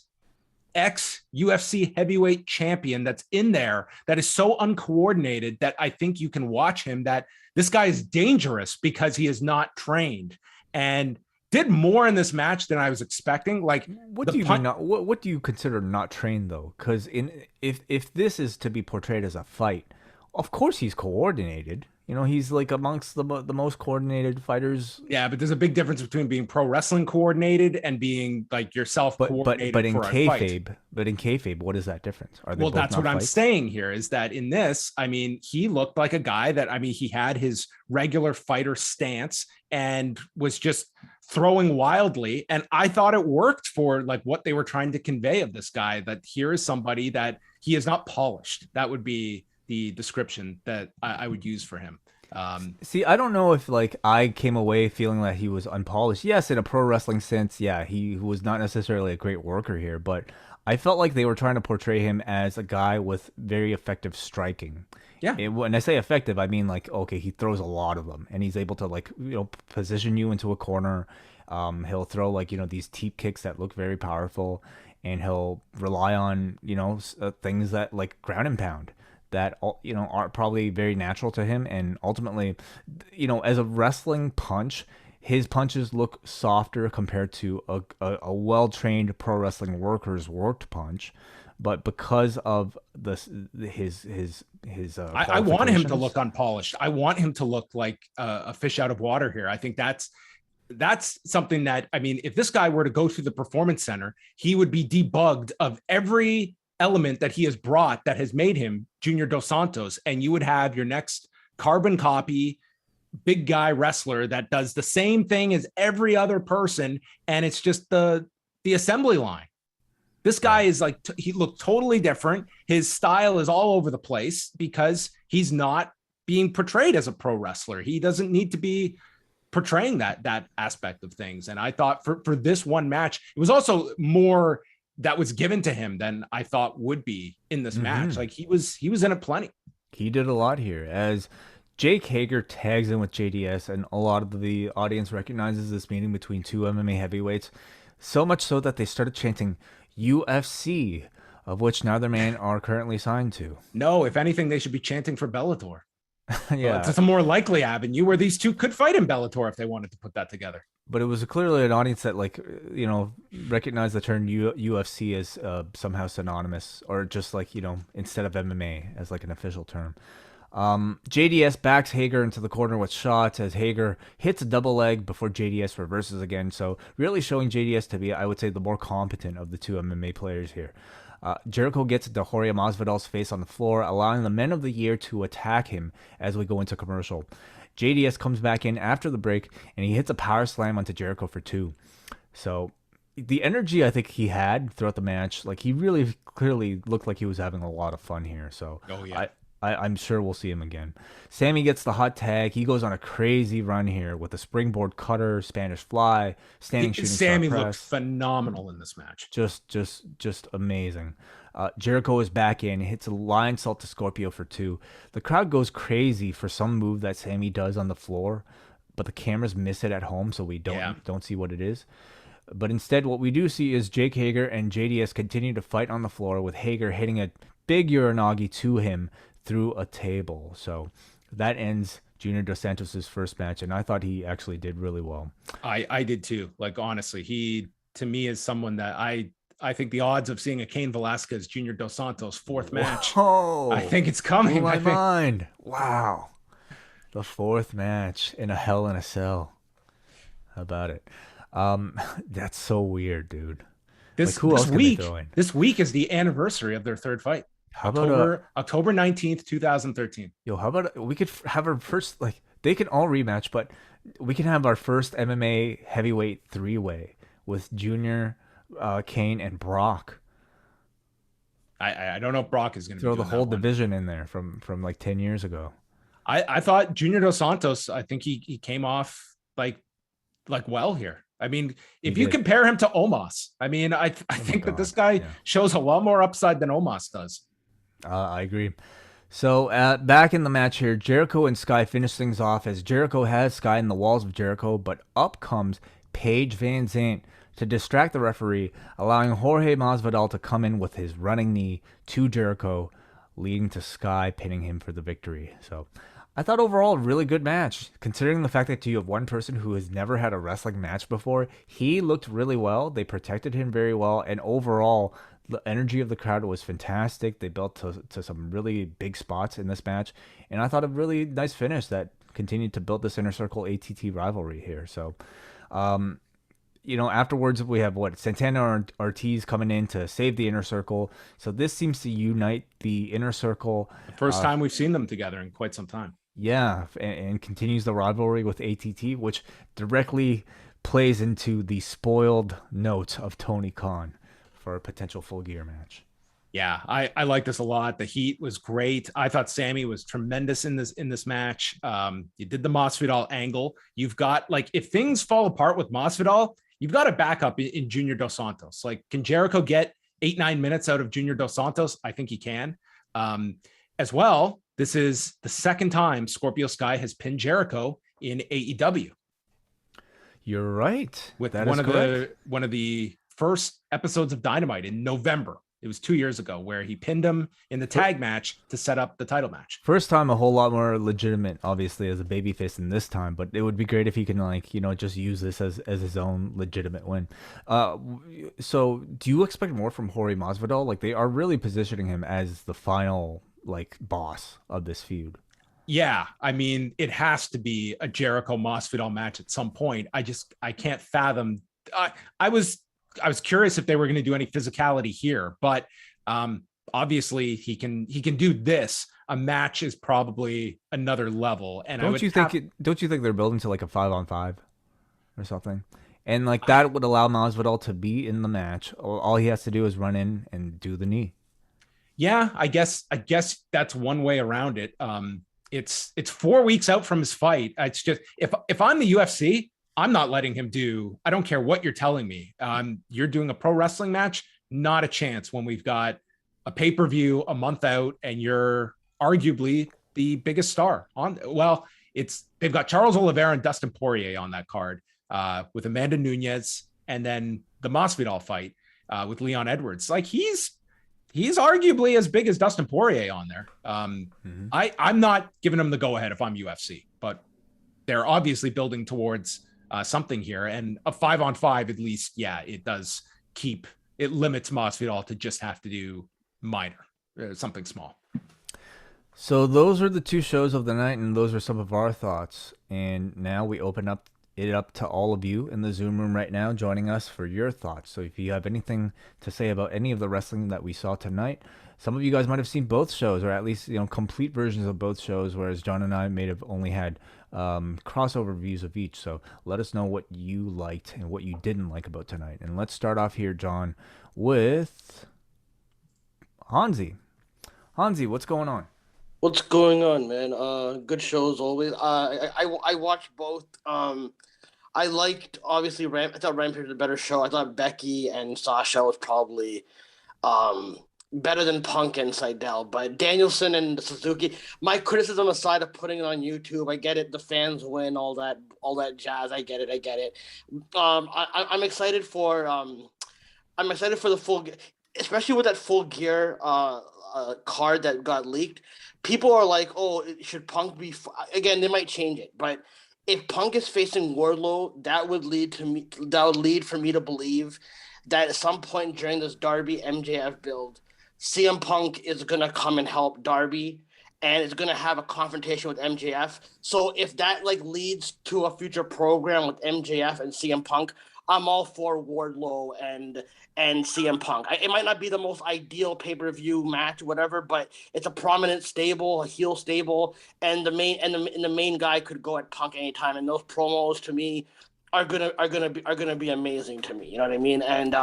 ex-UFC heavyweight champion that's in there that is so uncoordinated that I think you can watch him, that this guy is dangerous because he is not trained. And did more in this match than I was expecting. Like, what do you mean? What do you consider not trained though? Because if this is to be portrayed as a fight, Of course, he's coordinated. He's like amongst the most coordinated fighters. Yeah, but there's a big difference between being pro wrestling coordinated and being like yourself But coordinated in for a fight. kayfabe, what is that difference? Are they Well, both that's not what I'm fights? saying here is that in this, I mean, he looked like a guy that, I mean, he had his regular fighter stance and was just throwing wildly. And I thought it worked for like what they were trying to convey of this guy, that here is somebody that he is not polished. That would be the description that I would use for him. See, I don't know if like I came away feeling that he was unpolished. Yes, in a pro wrestling sense, yeah, he was not necessarily a great worker here, but I felt like they were trying to portray him as a guy with very effective striking. Yeah. When I say effective, I mean like okay, he throws a lot of them, and he's able to like position you into a corner. He'll throw like these teep kicks that look very powerful, and he'll rely on things that like ground and pound that are probably very natural to him, and ultimately as a wrestling punch, his punches look softer compared to a well-trained pro wrestling worker's worked punch. But because of his I want him to look unpolished. I want him to look like a fish out of water here. I think that's something that, I mean, if this guy were to go through the performance center, he would be debugged of every element that he has brought that has made him Junior dos Santos, and you would have your next carbon copy big guy wrestler that does the same thing as every other person, and it's just the assembly line. This guy is like, he looked totally different. His style is all over the place because he's not being portrayed as a pro wrestler. He doesn't need to be portraying that aspect of things. And I thought for this one match, it was also more that was given to him than I thought would be in this match. Like he was in it plenty. He did a lot here as Jake Hager tags in with JDS, and a lot of the audience recognizes this meeting between two MMA heavyweights, so much so that they started chanting UFC, of which neither man are currently signed to. No, if anything, they should be chanting for Bellator. Yeah, it's a more likely avenue where these two could fight in Bellator if they wanted to put that together. But it was clearly an audience that recognized the term UFC as somehow synonymous, or just like instead of MMA as like an official term. JDS backs Hager into the corner with shots as Hager hits a double leg before JDS reverses again. So really showing JDS to be, I would say, the more competent of the two MMA players here. Jericho gets Jorge Masvidal's face on the floor, allowing the Men of the Year to attack him as we go into commercial. JDS comes back in after the break, and he hits a power slam onto Jericho for 2. So the energy I think he had throughout the match, like he really clearly looked like he was having a lot of fun here. So I'm sure we'll see him again. Sammy gets the hot tag. He goes on a crazy run here with a springboard cutter, Spanish fly, standing shooting star press. Sammy looked phenomenal in this match. Just amazing. Jericho is back in, hits a lion salt to Scorpio for 2. The crowd goes crazy for some move that Sammy does on the floor, but the cameras miss it at home, so we don't see what it is. But instead, what we do see is Jake Hager and JDS continue to fight on the floor, with Hager hitting a big Uranagi to him through a table. So that ends Junior dos Santos' first match, and I thought he actually did really well. I did too. Like honestly, he to me is someone that I think the odds of seeing a Cain Velasquez Junior dos Santos fourth match, I think it's coming. Blew my mind. Wow. The fourth match in a Hell in a Cell. How about it? That's so weird, dude. This week is the anniversary of their third fight. How about October 19th, 2013? Yo, how about we could have our first, like, they can all rematch, but we can have our first MMA heavyweight 3-way with Junior, Kane, and Brock. I don't know if Brock is going to throw the whole division in there from like 10 years ago. I thought Junior dos Santos, I think he came off like well here. I mean, if you compare him to Omos, I mean, I think that this guy shows a lot more upside than Omos does. I agree. So back in the match here, Jericho and Sky finish things off as Jericho has Sky in the walls of Jericho, but up comes Paige Van Zandt to distract the referee, allowing Jorge Masvidal to come in with his running knee to Jericho, leading to Sky pinning him for the victory. So I thought overall a really good match, considering the fact that you have one person who has never had a wrestling match before. He looked really well. They protected him very well, and overall, The energy of the crowd was fantastic. They built to some really big spots in this match, and I thought a really nice finish that continued to build this Inner Circle ATT rivalry here. So, afterwards we have Santana and Ortiz coming in to save the Inner Circle. So this seems to unite the Inner Circle. The first time we've seen them together in quite some time. Yeah, and continues the rivalry with ATT, which directly plays into the spoiled note of Tony Khan for a potential Full Gear match. Yeah, I like this a lot. The heat was great. I thought Sammy was tremendous in this match. You did the Masvidal angle. You've got, like, if things fall apart with Masvidal, you've got a backup in Junior dos Santos. Like, can Jericho get 8-9 minutes out of Junior dos Santos? I think he can. As well, this is the second time Scorpio Sky has pinned Jericho in AEW. You're right. With one of the first episodes of Dynamite in November. It was 2 years ago where he pinned him in the tag match to set up the title match. First time a whole lot more legitimate, obviously, as a babyface than this time, but it would be great if he can, just use this as his own legitimate win. So do you expect more from Jorge Masvidal? Like, they are really positioning him as the final, boss of this feud. Yeah, I mean, it has to be a Jericho Masvidal match at some point. I can't fathom. I was curious if they were going to do any physicality here, but obviously he can do this. A match is probably another level. And don't you think they're building to like a 5-on-5 or something? And that would allow Masvidal to be in the match. All he has to do is run in and do the knee. Yeah, I guess that's one way around it. It's 4 weeks out from his fight. It's just, if I'm the UFC, I'm not letting him do, I don't care what you're telling me. You're doing a pro wrestling match, not a chance when we've got a pay-per-view a month out and you're arguably the biggest star on. Well, they've got Charles Oliveira and Dustin Poirier on that card with Amanda Nunes, and then the Masvidal fight with Leon Edwards. Like, he's arguably as big as Dustin Poirier on there. I'm not giving him the go-ahead if I'm UFC, but they're obviously building towards something here, and a 5-on-5 at least. Yeah, it limits Masvidal to just have to do minor, something small. So those are the two shows of the night, and those are some of our thoughts. And now we open up to all of you in the Zoom room right now, joining us for your thoughts. So if you have anything to say about any of the wrestling that we saw tonight, some of you guys might have seen both shows, or at least complete versions of both shows, whereas John and I may have only had crossover views of each. So let us know what you liked and what you didn't like about tonight. And let's start off here, John, with Hansi. Hansi, what's going on? What's going on, man? Good shows always. I watched both. I liked, obviously, I thought Rampage was a better show. I thought Becky and Sasha was probably better than Punk and Sydal. But Danielson and Suzuki, my criticism aside of putting it on YouTube, I get it. The fans win, all that jazz. I get it. I'm excited for the full, especially with that Full Gear card that got leaked. People are like, oh, should Punk be... Again, they might change it, but if Punk is facing Wardlow, that would lead for me to believe that at some point during this Darby MJF build, CM Punk is going to come and help Darby and is going to have a confrontation with MJF. So if that leads to a future program with MJF and CM Punk, I'm all for Wardlow and CM Punk. It might not be the most ideal pay-per-view match, whatever, but it's a prominent stable, a heel stable, and the main guy could go at Punk anytime. And those promos to me are gonna be amazing to me. You know what I mean? And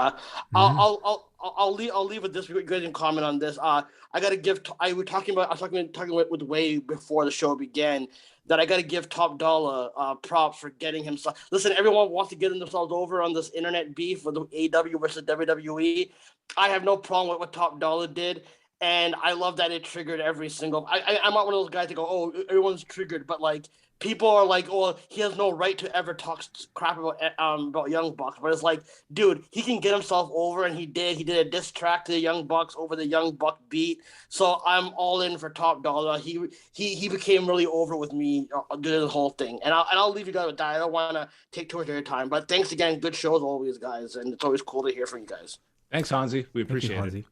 I'll leave with this. You guys can comment on this. I gotta give. I was talking with Way before the show began. That I got to give Top Dollar props for getting himself. Listen, everyone wants to get themselves over on this internet beef with the AEW versus WWE. I have no problem with what Top Dollar did, and I love that it triggered every single. I'm not one of those guys that go, oh, everyone's triggered, but people are like, oh, he has no right to ever talk crap about Young Bucks. But it's like, dude, he can get himself over, and he did. He did a diss track to the Young Bucks over the Young Buck beat. So I'm all in for Top Dollar. He became really over with me doing the whole thing. And I'll leave you guys with that. I don't want to take too much of your time. But thanks again. Good shows always, guys. And it's always cool to hear from you guys. Thanks, Hansi. We Thank you, appreciate it. Hansi.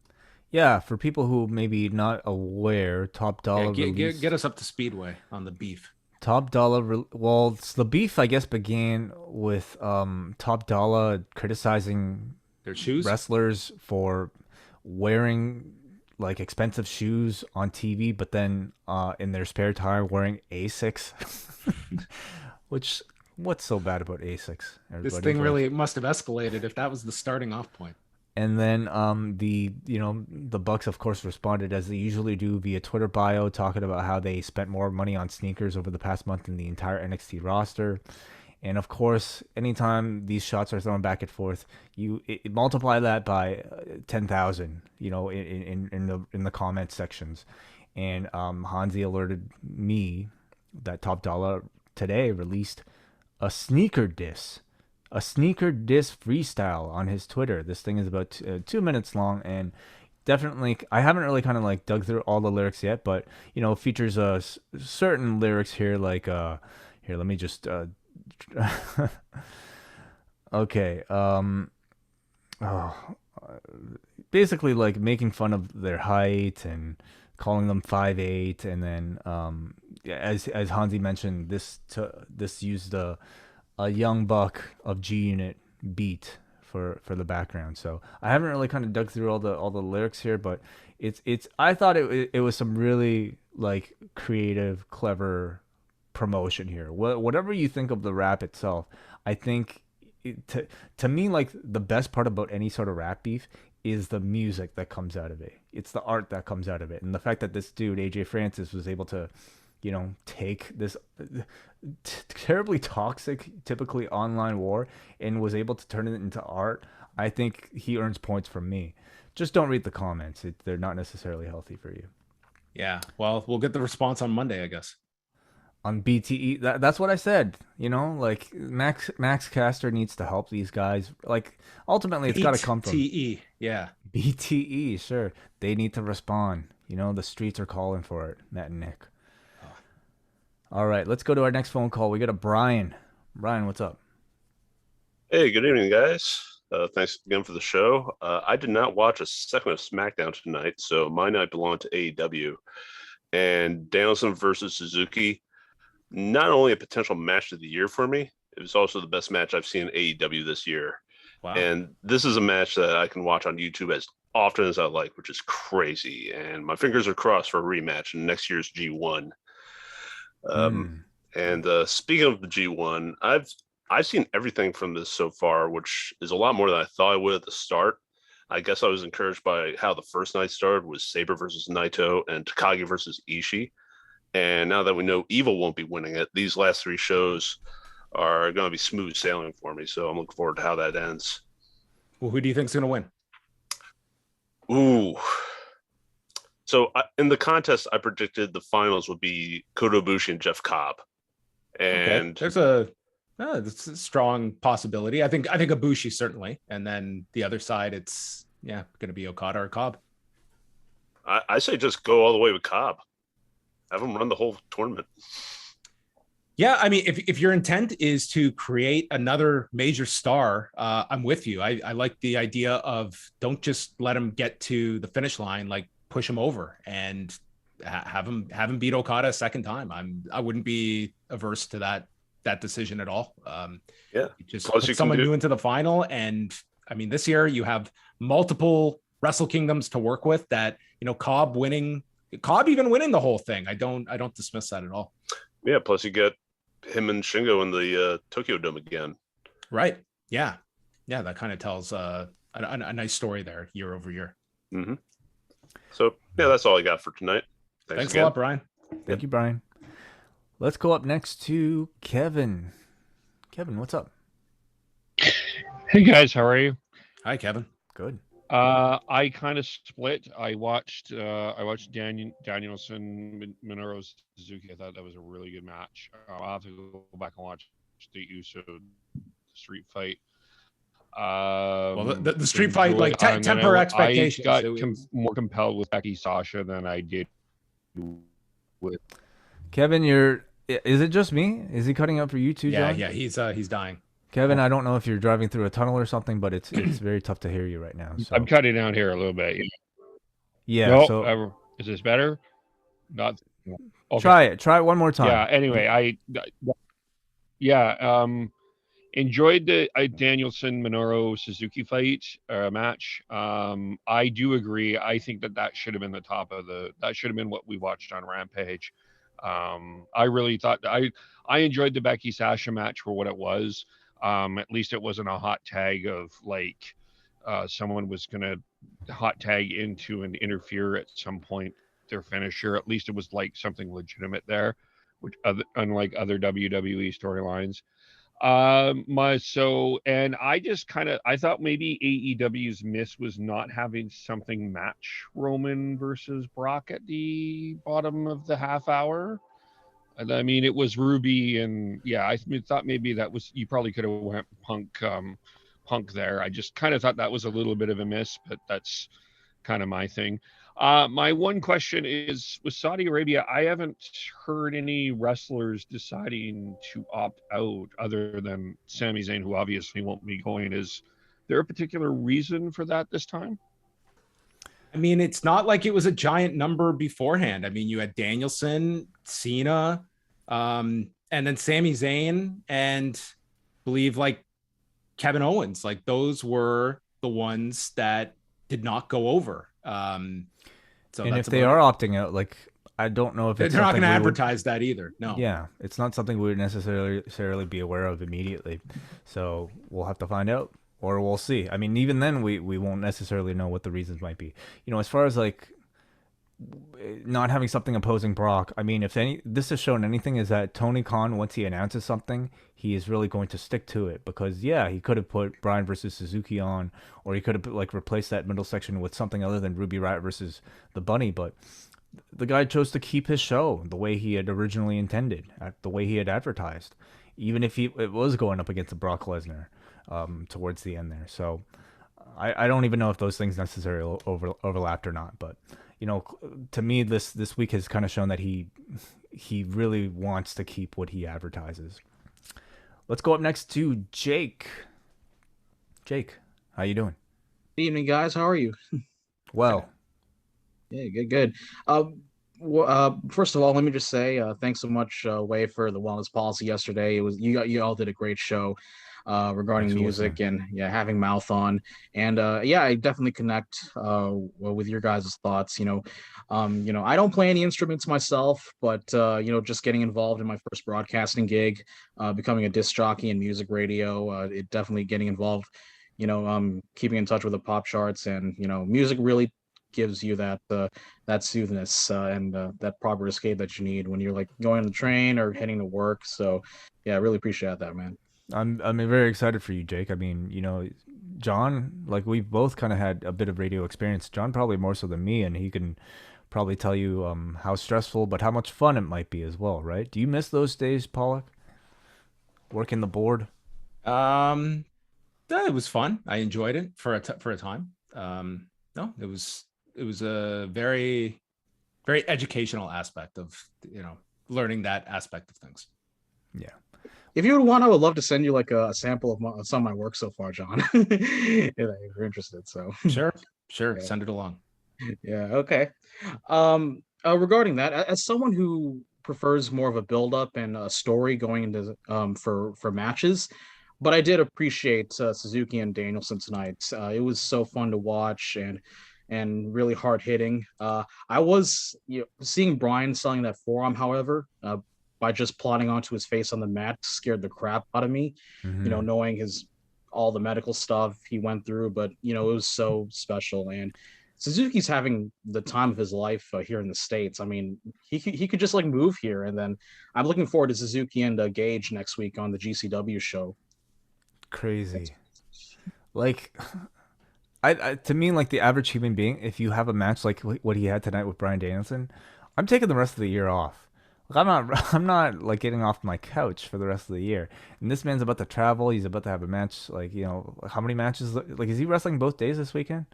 Yeah, for people who maybe not aware, Top Yeah, Dollar released get us up to speedway on the beef. Top Dollar. Well, the beef I guess began with Top Dollar criticizing Their shoes? wrestlers for wearing like expensive shoes on TV, but then in their spare time wearing Asics. Which what's so bad about Asics? This Everybody, thing like, really must have escalated if that was the starting off point. and then the Bucks of course responded as they usually do via Twitter bio, talking about how they spent more money on sneakers over the past month than the entire NXT roster. And of course, anytime these shots are thrown back and forth, multiply that by 10,000, in the comment sections. And Hansi alerted me that Top Dollar today released a sneaker diss freestyle on his Twitter. This thing is about 2 minutes long, and definitely I haven't really kind of like dug through all the lyrics yet, but features certain lyrics here like here, let me just okay, basically like making fun of their height and calling them 5'8", and then as Hansi mentioned, this used a Young Buck of G Unit beat for the background. So I haven't really kind of dug through all the lyrics here, but it's I thought it was some really like creative, clever promotion here. Whatever you think of the rap itself, I think to me, like, the best part about any sort of rap beef is the music that comes out of it. It's the art that comes out of it, and the fact that this dude AJ Francis was able to take this terribly toxic, typically online war and was able to turn it into art. I think he earns points from me. Just don't read the comments. They're not necessarily healthy for you. Yeah, well, we'll get the response on Monday, I guess. On BTE, that's what I said. Like Max Caster needs to help these guys. Like, ultimately, it's got to come from BTE. Yeah, BTE. Sure, they need to respond. The streets are calling for it. Matt and Nick. All right, let's go to our next phone call. We got a Brian. Brian, what's up? Hey, good evening, guys. Thanks again for the show. I did not watch a second of SmackDown tonight, so my night belonged to AEW. And Danielson versus Suzuki, not only a potential match of the year for me, it was also the best match I've seen in AEW this year. wow. And this is a match that I can watch on YouTube as often as I like, which is crazy. And my fingers are crossed for a rematch in next year's G1. And speaking of the G1, I've seen everything from this so far, which is a lot more than I thought I would at the start. I guess I was encouraged by how the first night started with Sabre versus Naito and Takagi versus Ishii. And now that we know Evil won't be winning it, these last three shows are going to be smooth sailing for me. So I'm looking forward to how that ends. Well, who do you think's going to win? Ooh. So in the contest, I predicted the finals would be Kota Ibushi and Jeff Cobb. And okay. That's a strong possibility. I think Ibushi certainly, and then the other side, it's going to be Okada or Cobb. I say just go all the way with Cobb. Have him run the whole tournament. Yeah, I mean, if your intent is to create another major star, I'm with you. I like the idea of don't just let him get to the finish line, like push him over and have him beat Okada a second time. I wouldn't be averse to that decision at all. Just put someone new into the final, and I mean, this year you have multiple Wrestle Kingdoms to work with. That Cobb even winning the whole thing. I don't dismiss that at all. Yeah, plus you get him and Shingo in the Tokyo Dome again. Right. Yeah. That kind of tells a nice story there year over year. Mm-hmm. So yeah, that's all I got for tonight. Thanks a lot, Brian. Thank you, Brian. Let's go up next to Kevin. Kevin, what's up? Hey guys, how are you? Hi, Kevin. Good. I kind of split. I watched Danielson, Minoru Suzuki. I thought that was a really good match. I'll have to go back and watch the Uso street fight. Well, the street fight, like temper expectations. I got more compelled with Becky Sasha than I did with Kevin. Is it just me? Is he cutting up for you too, John? Yeah, he's dying. Kevin, I don't know if you're driving through a tunnel or something, but it's very tough to hear you right now. So. I'm cutting down here a little bit. Yeah. No, So is this better? Not. Okay. Try it one more time. Yeah. Anyway, enjoyed the Danielson Minoru Suzuki fight match. I do agree. I think that should have been that should have been what we watched on Rampage. I really thought I enjoyed the Becky Sasha match for what it was. At least it wasn't a hot tag of like someone was gonna hot tag into and interfere at some point their finisher. At least it was like something legitimate there, which unlike other WWE storylines. And I thought maybe AEW's miss was not having something match Roman versus Brock at the bottom of the half hour. And I mean, it was Ruby, and yeah, I thought maybe that was, you probably could have went Punk there. I just kind of thought that was a little bit of a miss, but that's kind of my thing. My one question is, with Saudi Arabia, I haven't heard any wrestlers deciding to opt out other than Sami Zayn, who obviously won't be going. Is there a particular reason for that this time? I mean, it's not like it was a giant number beforehand. I mean, you had Danielson, Cena, and then Sami Zayn, and believe like Kevin Owens. Like those were the ones that did not go over. So and if they are opting out, like I don't know if they're not going to advertise that either. No. Yeah, it's not something we would necessarily be aware of immediately. So we'll have to find out, or we'll see. I mean, even then, we won't necessarily know what the reasons might be. You know, as far as like not having something opposing Brock, I mean, if this has shown anything, is that Tony Khan, once he announces something, he is really going to stick to it. Because yeah, he could have put Bryan versus Suzuki on, or he could have like replaced that middle section with something other than Ruby Riott versus the Bunny. But the guy chose to keep his show the way he had originally intended, the way he had advertised, even if it was going up against Brock Lesnar towards the end there. So I don't even know if those things necessarily overlapped or not, but you know, to me, this week has kind of shown that he really wants to keep what he advertises. Let's go up next to Jake. Jake, how you doing? Good evening, guys. How are you? Well. Yeah, good. First of all, let me just say thanks so much, Wai, for the wellness policy yesterday. It was you all did a great show regarding music and having Mouth on, and I definitely connect with your guys' thoughts. I don't play any instruments myself, but just getting involved in my first broadcasting gig, becoming a disc jockey in music radio, it definitely getting involved. Keeping in touch with the pop charts, and music really gives you that soothness and that proper escape that you need when you're like going on the train or heading to work. So yeah, I really appreciate that, man. I'm very excited for you, Jake. I mean, John, like we've both kind of had a bit of radio experience. John probably more so than me, and he can probably tell you how stressful but how much fun it might be as well, right? Do you miss those days, Pollock? Working the board? It was fun. I enjoyed it for a time. No, it was a very, very educational aspect of, learning that aspect of things. Yeah. If you would want, I would love to send you like a sample of some of my work so far, John. If you're interested. So sure. Yeah. Send it along. Yeah. Okay. Regarding that, as someone who prefers more of a build-up and a story going into for matches, but I did appreciate Suzuki and Danielson tonight. It was so fun to watch and really hard hitting. I was seeing Bryan selling that forearm, however, by just plodding onto his face on the mat scared the crap out of me. Mm-hmm. Knowing all the medical stuff he went through, but it was so special. And Suzuki's having the time of his life here in the States. I mean, he could just like move here, and then I'm looking forward to Suzuki and Gage next week on the GCW show. Crazy. Like, I to me, like the average human being, if you have a match like what he had tonight with Bryan Danielson, I'm taking the rest of the year off. Like, I'm not like getting off my couch for the rest of the year. And this man's about to travel. He's about to have a match. Like, how many matches? Like, is he wrestling both days this weekend?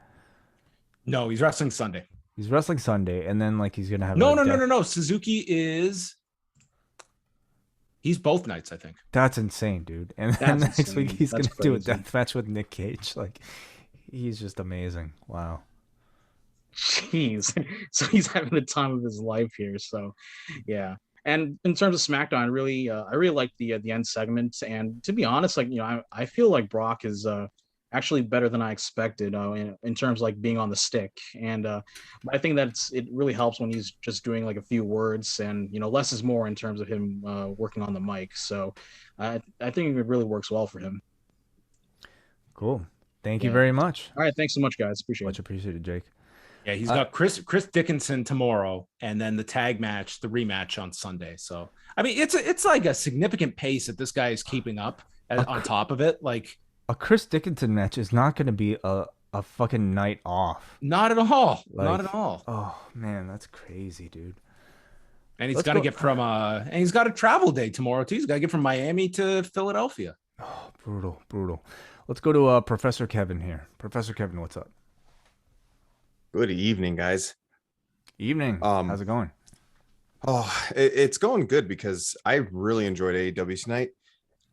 No, he's wrestling Sunday. He's wrestling Sunday, and then like he's gonna have no. Suzuki is He's both nights, I think. That's insane, dude. And then next week he's going to do a death match with Nick Cage. Like, he's just amazing. Wow. Jeez. So he's having the time of his life here. So, yeah. And in terms of SmackDown, I really like the end segment. And to be honest, like, I feel like Brock is actually better than I expected in terms of like being on the stick. And I think it really helps when he's just doing like a few words, and less is more in terms of him working on the mic. So I think it really works well for him. Cool. Thank you very much. All right, thanks so much, guys. Appreciate it. Much appreciated, Jake. Yeah, he's got Chris Dickinson tomorrow, and then the tag match, the rematch on Sunday. So I mean, it's like a significant pace that this guy is keeping up on top of it. Like, a Chris Dickinson match is not going to be a fucking night off. Not at all. Like, not at all. Oh man, that's crazy, dude. And he's got to get from and he's got a travel day tomorrow too. He's got to get from Miami to Philadelphia. Oh, brutal. Let's go to Professor Kevin here. Professor Kevin, what's up? Good evening, guys. Evening. How's it going? Oh, it's going good because I really enjoyed AEW tonight.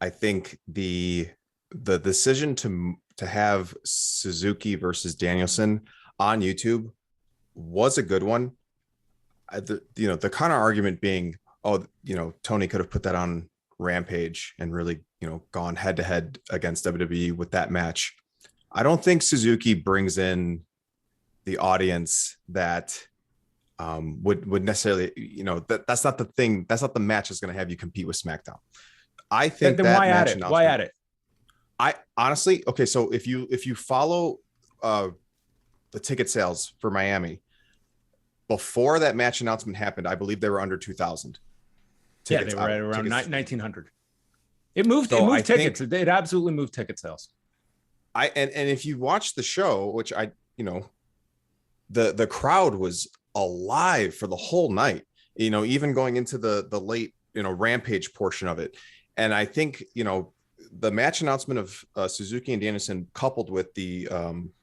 I think the decision to have Suzuki versus Danielson on YouTube was a good one. The counter argument being, Tony could have put that on Rampage and really, gone head to head against WWE with that match. I don't think Suzuki brings in the audience that would necessarily, that's not the thing. That's not the match that's going to have you compete with SmackDown. I think then why at it? Why at it? I honestly, okay. So if you follow the ticket sales for Miami before that match announcement happened, I believe they were under 2,000. Yeah, they were right around 1,900. It moved. It moved tickets. It absolutely moved ticket sales. And if you watch the show, which the crowd was alive for the whole night. Even going into the late Rampage portion of it, and I think the match announcement of Suzuki and Danielson, coupled with the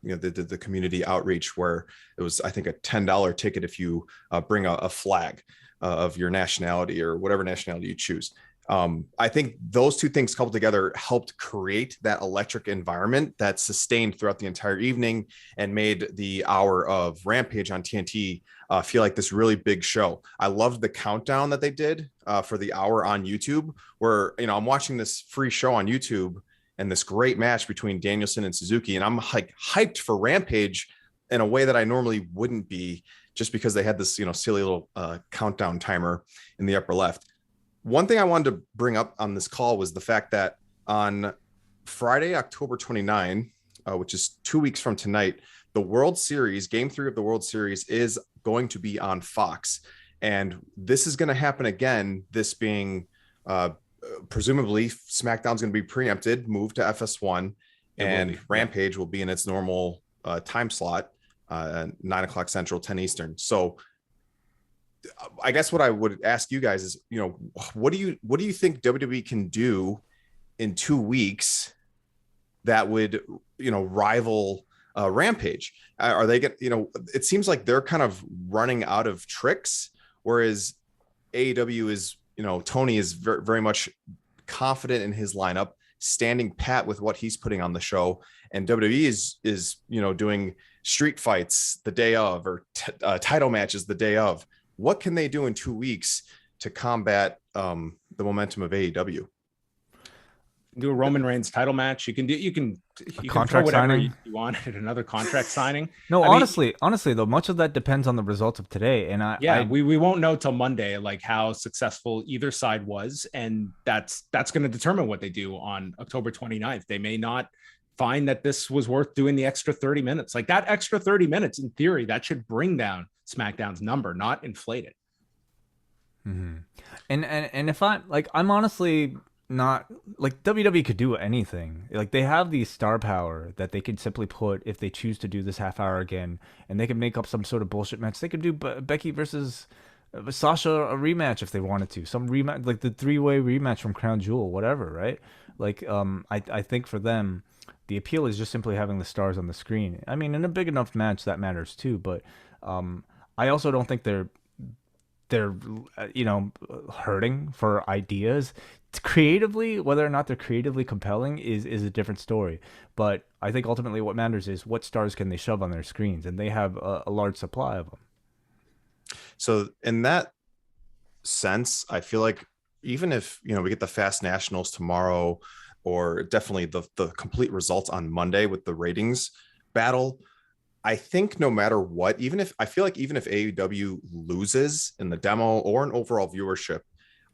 the community outreach, where it was, I think, a $10 ticket if you bring a flag of your nationality or whatever nationality you choose. I think those two things coupled together helped create that electric environment that sustained throughout the entire evening and made the hour of Rampage on TNT feel like this really big show. I loved the countdown that they did for the hour on YouTube, where, I'm watching this free show on YouTube and this great match between Danielson and Suzuki, and I'm like hyped for Rampage in a way that I normally wouldn't be, just because they had this, silly little countdown timer in the upper left. One thing I wanted to bring up on this call was the fact that on Friday, October 29, which is 2 weeks from tonight, the World Series, Game 3 of the World Series, is going to be on Fox. And this is going to happen again, this being presumably SmackDown's going to be preempted, moved to FS1, and Rampage will be in its normal time slot, 9 o'clock Central, 10 Eastern. So I guess what I would ask you guys is, what do you think WWE can do in 2 weeks that would, rival Rampage? Are they it seems like they're kind of running out of tricks, whereas AEW is, Tony is very, very much confident in his lineup, standing pat with what he's putting on the show, and WWE is doing street fights the day of, or title matches the day of. What can they do in 2 weeks to combat the momentum of AEW? Do a Roman Reigns title match. You can contract throw whatever signing you want at another contract signing. No, honestly though, much of that depends on the results of today. And we won't know till Monday, like, how successful either side was, and that's going to determine what they do on October 29th. They may not find that this was worth doing the extra 30 minutes. Like, that extra 30 minutes, in theory, that should bring down SmackDown's number, not inflate it. Mm-hmm. And if I'm honestly not, like, WWE could do anything. Like, they have the star power that they could simply put, if they choose to do this half hour again, and they could make up some sort of bullshit match. They could do Becky versus Sasha a rematch if they wanted to, some rematch, like the 3-way rematch from Crown Jewel, whatever, right? Like, I think for them, the appeal is just simply having the stars on the screen. I mean, in a big enough match that matters too, but I also don't think they're they're hurting for ideas. Creatively, whether or not they're creatively compelling is a different story. But I think ultimately what matters is what stars can they shove on their screens, and they have a large supply of them. So in that sense, I feel like even if we get the Fast Nationals tomorrow, or definitely the complete results on Monday with the ratings battle, I think no matter what, even if AEW loses in the demo or an overall viewership,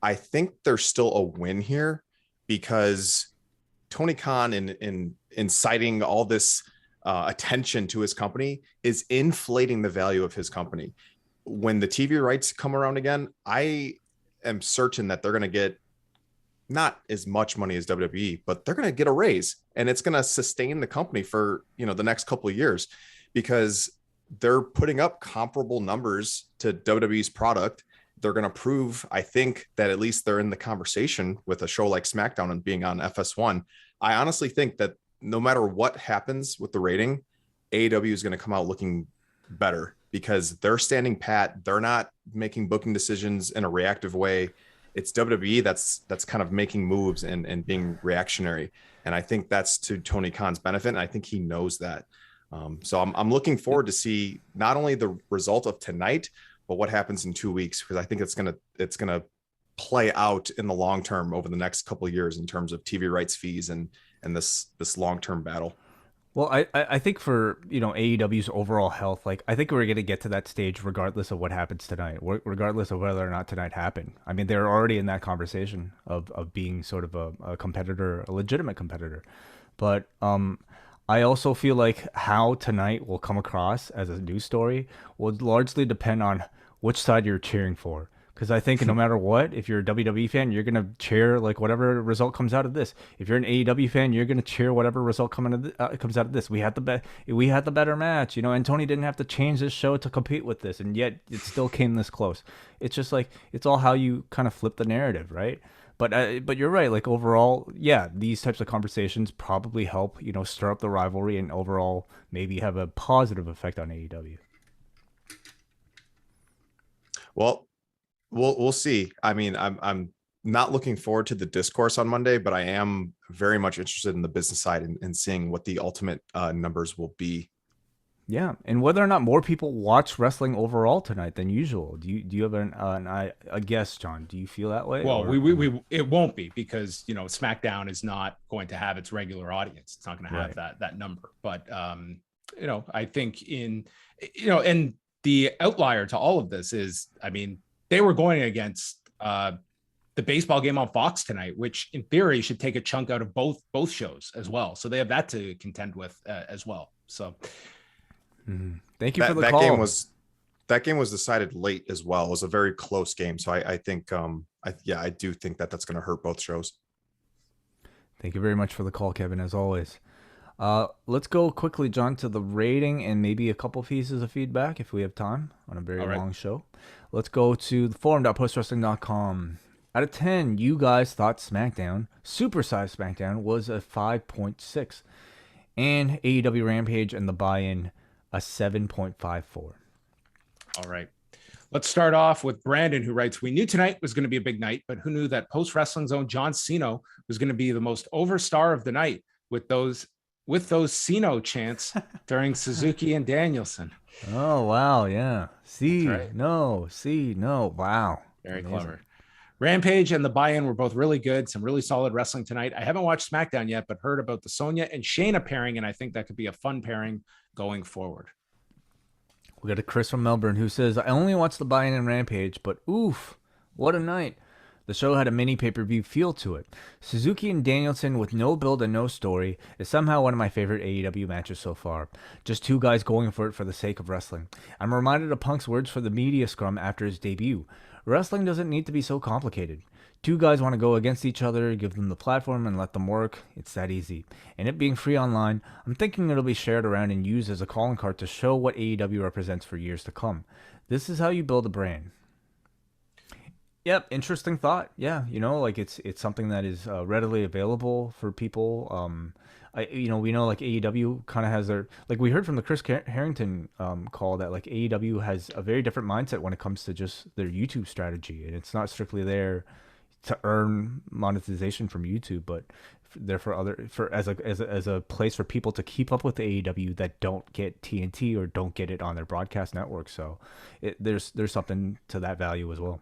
I think there's still a win here, because Tony Khan in inciting all this attention to his company is inflating the value of his company. When the TV rights come around again, I am certain that they're going to get not as much money as WWE, but they're going to get a raise, and it's going to sustain the company for the next couple of years, because they're putting up comparable numbers to WWE's product. They're going to prove, I think, that at least they're in the conversation with a show like SmackDown and being on FS1. I honestly think that no matter what happens with the rating, AEW is going to come out looking better, because they're standing pat. They're not making booking decisions in a reactive way. It's WWE that's kind of making moves and being reactionary. And I think that's to Tony Khan's benefit. And I think he knows that. So I'm looking forward to see not only the result of tonight, but what happens in 2 weeks, because I think it's gonna play out in the long term over the next couple of years in terms of TV rights fees and this long-term battle. Well, I think for AEW's overall health, like I think we're gonna get to that stage regardless of what happens tonight, regardless of whether or not tonight happened. I mean, they're already in that conversation of being sort of a competitor, a legitimate competitor. But I also feel like how tonight will come across as a news story will largely depend on which side you're cheering for. Because I think no matter what, if you're a WWE fan, you're going to cheer like whatever result comes out of this. If you're an AEW fan, you're going to cheer whatever result comes out of this. We had the better match, and Tony didn't have to change his show to compete with this, and yet it still came this close. It's just like, it's all how you kind of flip the narrative, right? But you're right. Like overall, yeah, these types of conversations probably help, stir up the rivalry and overall maybe have a positive effect on AEW. Well, we'll see. I mean, I'm not looking forward to the discourse on Monday, but I am very much interested in the business side and seeing what the ultimate numbers will be. Yeah, and whether or not more people watch wrestling overall tonight than usual. Do you have a guess, John? Do you feel that way? Well, we it won't be, because SmackDown is not going to have its regular audience. It's not going to have that number. But I think and the outlier to all of this is, I mean, they were going against the baseball game on Fox tonight, which in theory should take a chunk out of both shows as well. So they have that to contend with as well. So. Mm-hmm. Thank you for the call. That game was decided late as well. It was a very close game. So I think, I do think that's going to hurt both shows. Thank you very much for the call, Kevin, as always. Let's go quickly, John, to the rating and maybe a couple pieces of feedback if we have time on a very long show. Let's go to the forum.postwrestling.com. Out of 10, you guys thought SmackDown, Supersized SmackDown, was a 5.6. And AEW Rampage and the buy-in, a 7.54. All right. Let's start off with Brandon, who writes, "We knew tonight was going to be a big night, but who knew that post-wrestling's own John Cena was going to be the most over star of the night with those Cena chants during Suzuki and Danielson." Oh, wow. Yeah. No. Wow. Very amazing. Clever. Rampage and the buy-in were both really good. Some really solid wrestling tonight. I haven't watched SmackDown yet, but heard about the Sonya and Shayna pairing, and I think that could be a fun pairing going forward. We got a Chris from Melbourne who says, "I only watched the buy-in and Rampage, but oof, what a night. The show had a mini pay-per-view feel to it. Suzuki and Danielson with no build and no story is somehow one of my favorite AEW matches so far. Just two guys going for it for the sake of wrestling. I'm reminded of Punk's words for the media scrum after his debut. Wrestling doesn't need to be so complicated. Two guys want to go against each other, give them the platform and let them work. It's that easy. And it being free online, I'm thinking it'll be shared around and used as a calling card to show what AEW represents for years to come. This is how you build a brand." Yep, interesting thought. Yeah, it's something that is readily available for people. we know like AEW kind of has their, like we heard from the Chris Harrington call that like AEW has a very different mindset when it comes to just their YouTube strategy, and it's not strictly there to earn monetization from YouTube, but they're as a place for people to keep up with the AEW that don't get TNT or don't get it on their broadcast network. So there's something to that value as well.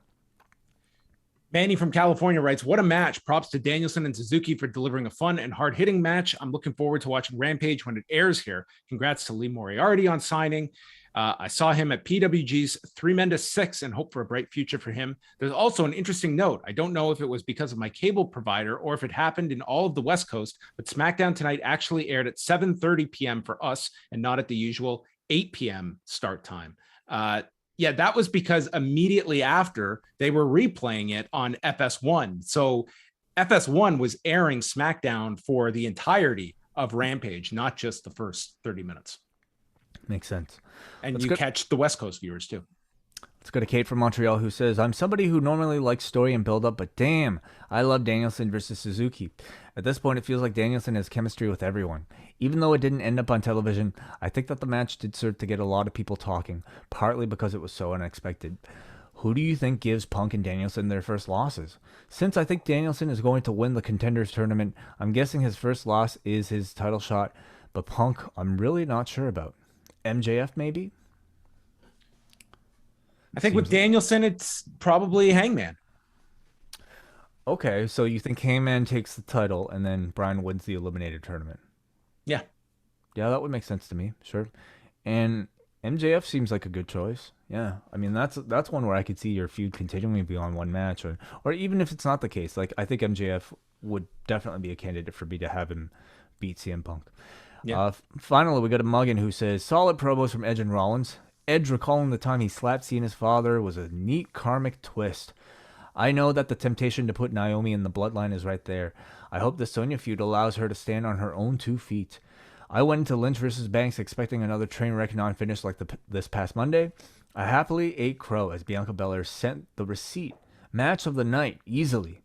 Manny from California writes, what a match. Props to Danielson and Suzuki for delivering a fun and hard-hitting match. I'm looking forward to watching Rampage when it airs here. Congrats to Lee Moriarty on signing. I saw him at PWG's 3 Men to 6 and hope for a bright future for him. There's also an interesting note. I don't know if it was because of my cable provider or if it happened in all of the West Coast, but SmackDown tonight actually aired at 7:30 p.m. for us and not at the usual 8 p.m. start time. Yeah, that was because immediately after they were replaying it on FS1. So FS1 was airing SmackDown for the entirety of Rampage, not just the first 30 minutes. Makes sense. And you catch the West Coast viewers too. Let's go to Kate from Montreal, who says, I'm somebody who normally likes story and build-up, but damn, I love Danielson versus Suzuki. At this point, it feels like Danielson has chemistry with everyone. Even though it didn't end up on television, I think that the match did serve to get a lot of people talking, partly because it was so unexpected. Who do you think gives Punk and Danielson their first losses? Since I think Danielson is going to win the Contenders Tournament, I'm guessing his first loss is his title shot, but Punk, I'm really not sure about. MJF, maybe? I think with Danielson, it's probably Hangman. Okay, so you think Hangman takes the title and then Bryan wins the Eliminator Tournament? Yeah. Yeah, that would make sense to me, sure. And MJF seems like a good choice. Yeah, I mean, that's one where I could see your feud continuing beyond one match. Or even if it's not the case, like I think MJF would definitely be a candidate for me to have him beat CM Punk. Yeah. Finally, we got a Muggin who says, solid promos from Edge and Rollins. Edge recalling the time he slapped Cena's father was a neat karmic twist. I know that the temptation to put Naomi in the bloodline is right there. I hope the Sonya feud allows her to stand on her own 2 feet. I went into Lynch versus Banks expecting another train wreck non-finish like this past Monday. I happily ate crow as Bianca Belair sent the receipt. Match of the night, easily.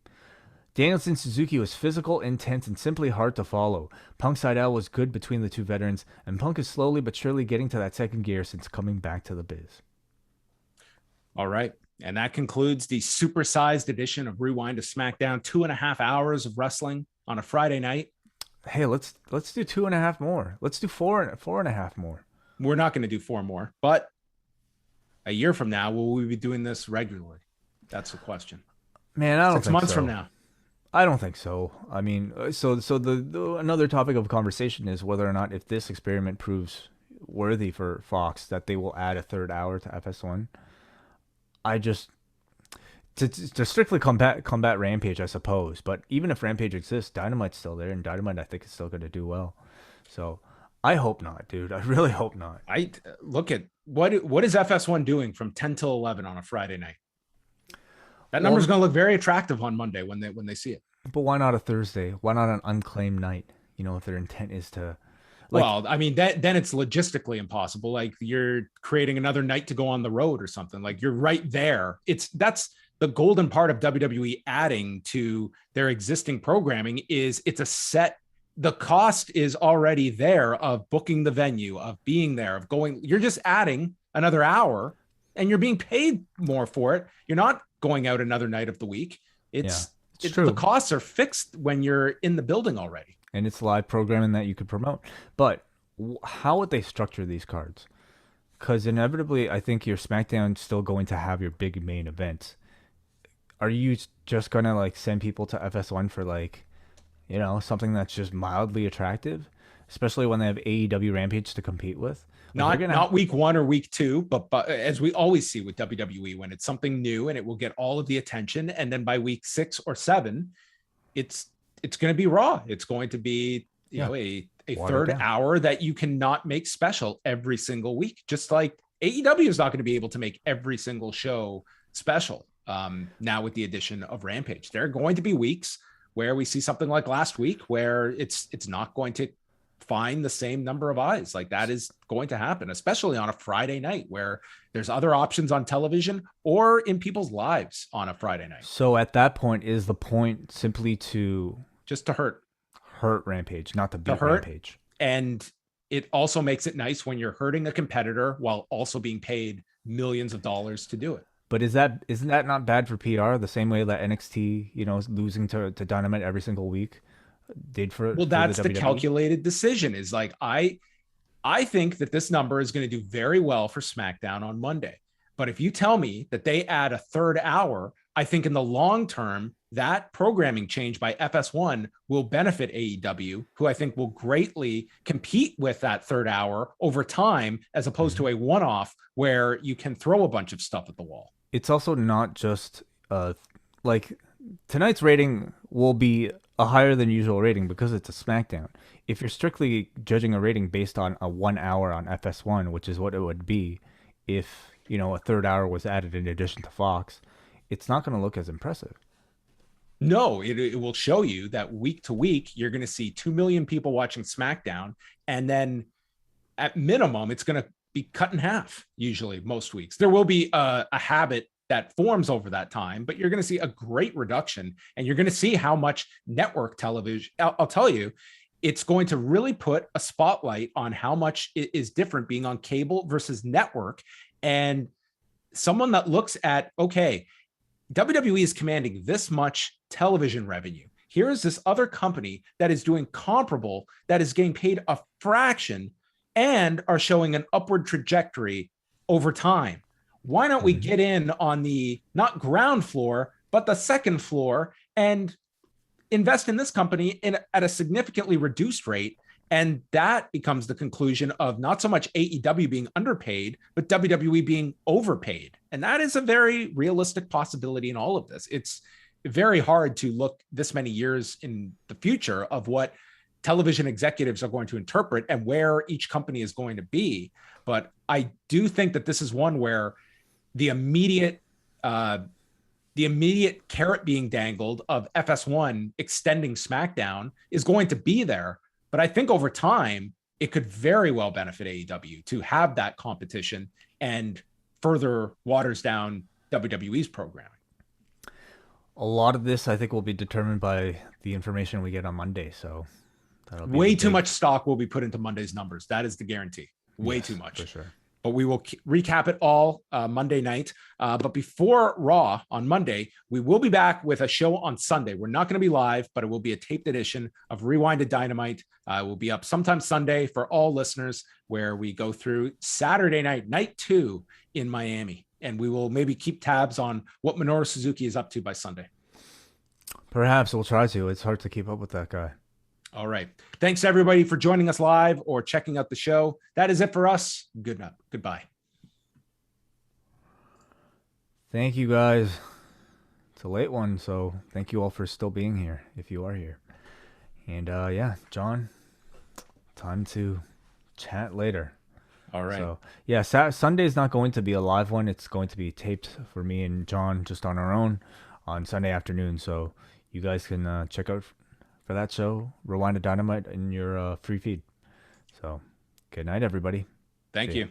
Danielson Suzuki was physical, intense, and simply hard to follow. Punk Sydal was good between the two veterans, and Punk is slowly but surely getting to that second gear since coming back to the biz. All right. And that concludes the supersized edition of Rewind to SmackDown. 2.5 hours of wrestling on a Friday night. Hey, let's do 2.5 more. Let's do 4.5 more. We're not going to do 4 more, but a year from now, will we be doing this regularly? That's the question. Man, I don't think so. 6 months from now. I don't think so. I mean, so the another topic of conversation is whether or not, if this experiment proves worthy for Fox, that they will add a 3rd hour to FS1. I just to strictly combat Rampage, I suppose. But even if Rampage exists, Dynamite's still there, and Dynamite I think is still going to do well. So I hope not, dude. I really hope not. I look at what is FS1 doing from 10 till 11 on a Friday night. That number's going to look very attractive on Monday when they see it. But why not a Thursday? Why not an unclaimed night? You know, if their intent is to. Well, I mean, then it's logistically impossible. Like you're creating another night to go on the road or something. Like you're right there. That's the golden part of WWE adding to their existing programming is it's a set. The cost is already there of booking the venue, of being there, of going. You're just adding another hour, and you're being paid more for it. You're not going out another night of the week. It's true. The costs are fixed when you're in the building already. And it's live programming that you could promote. But how would they structure these cards? Because inevitably, I think your SmackDown's still going to have your big main events. Are you just going to like send people to FS1 for like, you know, something that's just mildly attractive? Especially when they have AEW Rampage to compete with? Not week 1 or week 2, but as we always see with WWE, when it's something new and it will get all of the attention, and then by week 6 or 7, it's going to be Raw. It's going to be a 3rd hour that you cannot make special every single week. Just like AEW is not going to be able to make every single show special. Now with the addition of Rampage, there are going to be weeks where we see something like last week where it's not going to find the same number of eyes. Like that is going to happen, especially on a Friday night where there's other options on television or in people's lives on a Friday night. So at that point, is the point simply to just to hurt hurt Rampage, not to beat hurt. Rampage. And it also makes it nice when you're hurting a competitor while also being paid millions of dollars to do it. But isn't that not bad for PR? The same way that NXT, losing to Dynamite every single week did for. Well, that's the WWE? calculated decision. Is like I think that this number is going to do very well for SmackDown on Monday. But if you tell me that they add a third hour, I think in the long term, that programming change by FS1 will benefit AEW, who I think will greatly compete with that third hour over time, as opposed to a one-off where you can throw a bunch of stuff at the wall. It's also not just like tonight's rating will be a higher than usual rating because it's a SmackDown. If you're strictly judging a rating based on a 1 hour on FS1, which is what it would be if, a third hour was added in addition to Fox, it's not going to look as impressive. No, it will show you that week to week, you're going to see 2 million people watching SmackDown. And then at minimum, it's going to be cut in half, usually most weeks. There will be a habit that forms over that time, but you're going to see a great reduction, and you're going to see how much network television. I'll tell you, it's going to really put a spotlight on how much it is different being on cable versus network. And someone that looks at, okay, WWE is commanding this much television revenue. Here is this other company that is doing comparable, that is getting paid a fraction and are showing an upward trajectory over time. Why don't we get in on the not ground floor, but the second floor and invest in this company at a significantly reduced rate? And that becomes the conclusion of not so much AEW being underpaid, but WWE being overpaid. And that is a very realistic possibility in all of this. It's very hard to look this many years in the future of what television executives are going to interpret and where each company is going to be. But I do think that this is one where the immediate carrot being dangled of FS1 extending SmackDown is going to be there. But I think over time, it could very well benefit AEW to have that competition and further waters down WWE's programming. A lot of this, I think, will be determined by the information we get on Monday. So that'll be way too much stock will be put into Monday's numbers. That is the guarantee. Way too much. For sure. But we will recap it all Monday night. But before Raw on Monday, we will be back with a show on Sunday. We're not going to be live, but it will be a taped edition of Rewinded Dynamite. It will be up sometime Sunday for all listeners, where we go through Saturday night 2 in Miami. And we will maybe keep tabs on what Minoru Suzuki is up to by Sunday. Perhaps we'll try to. It's hard to keep up with that guy. All right. Thanks, everybody, for joining us live or checking out the show. That is it for us. Good night. Goodbye. Thank you, guys. It's a late one, so thank you all for still being here, if you are here. And, John, time to chat later. All right. So, Sunday's not going to be a live one. It's going to be taped for me and John just on our own on Sunday afternoon. So you guys can check out for that show, Rewind to Dynamite, in your free feed. So, good night, everybody. Thank you.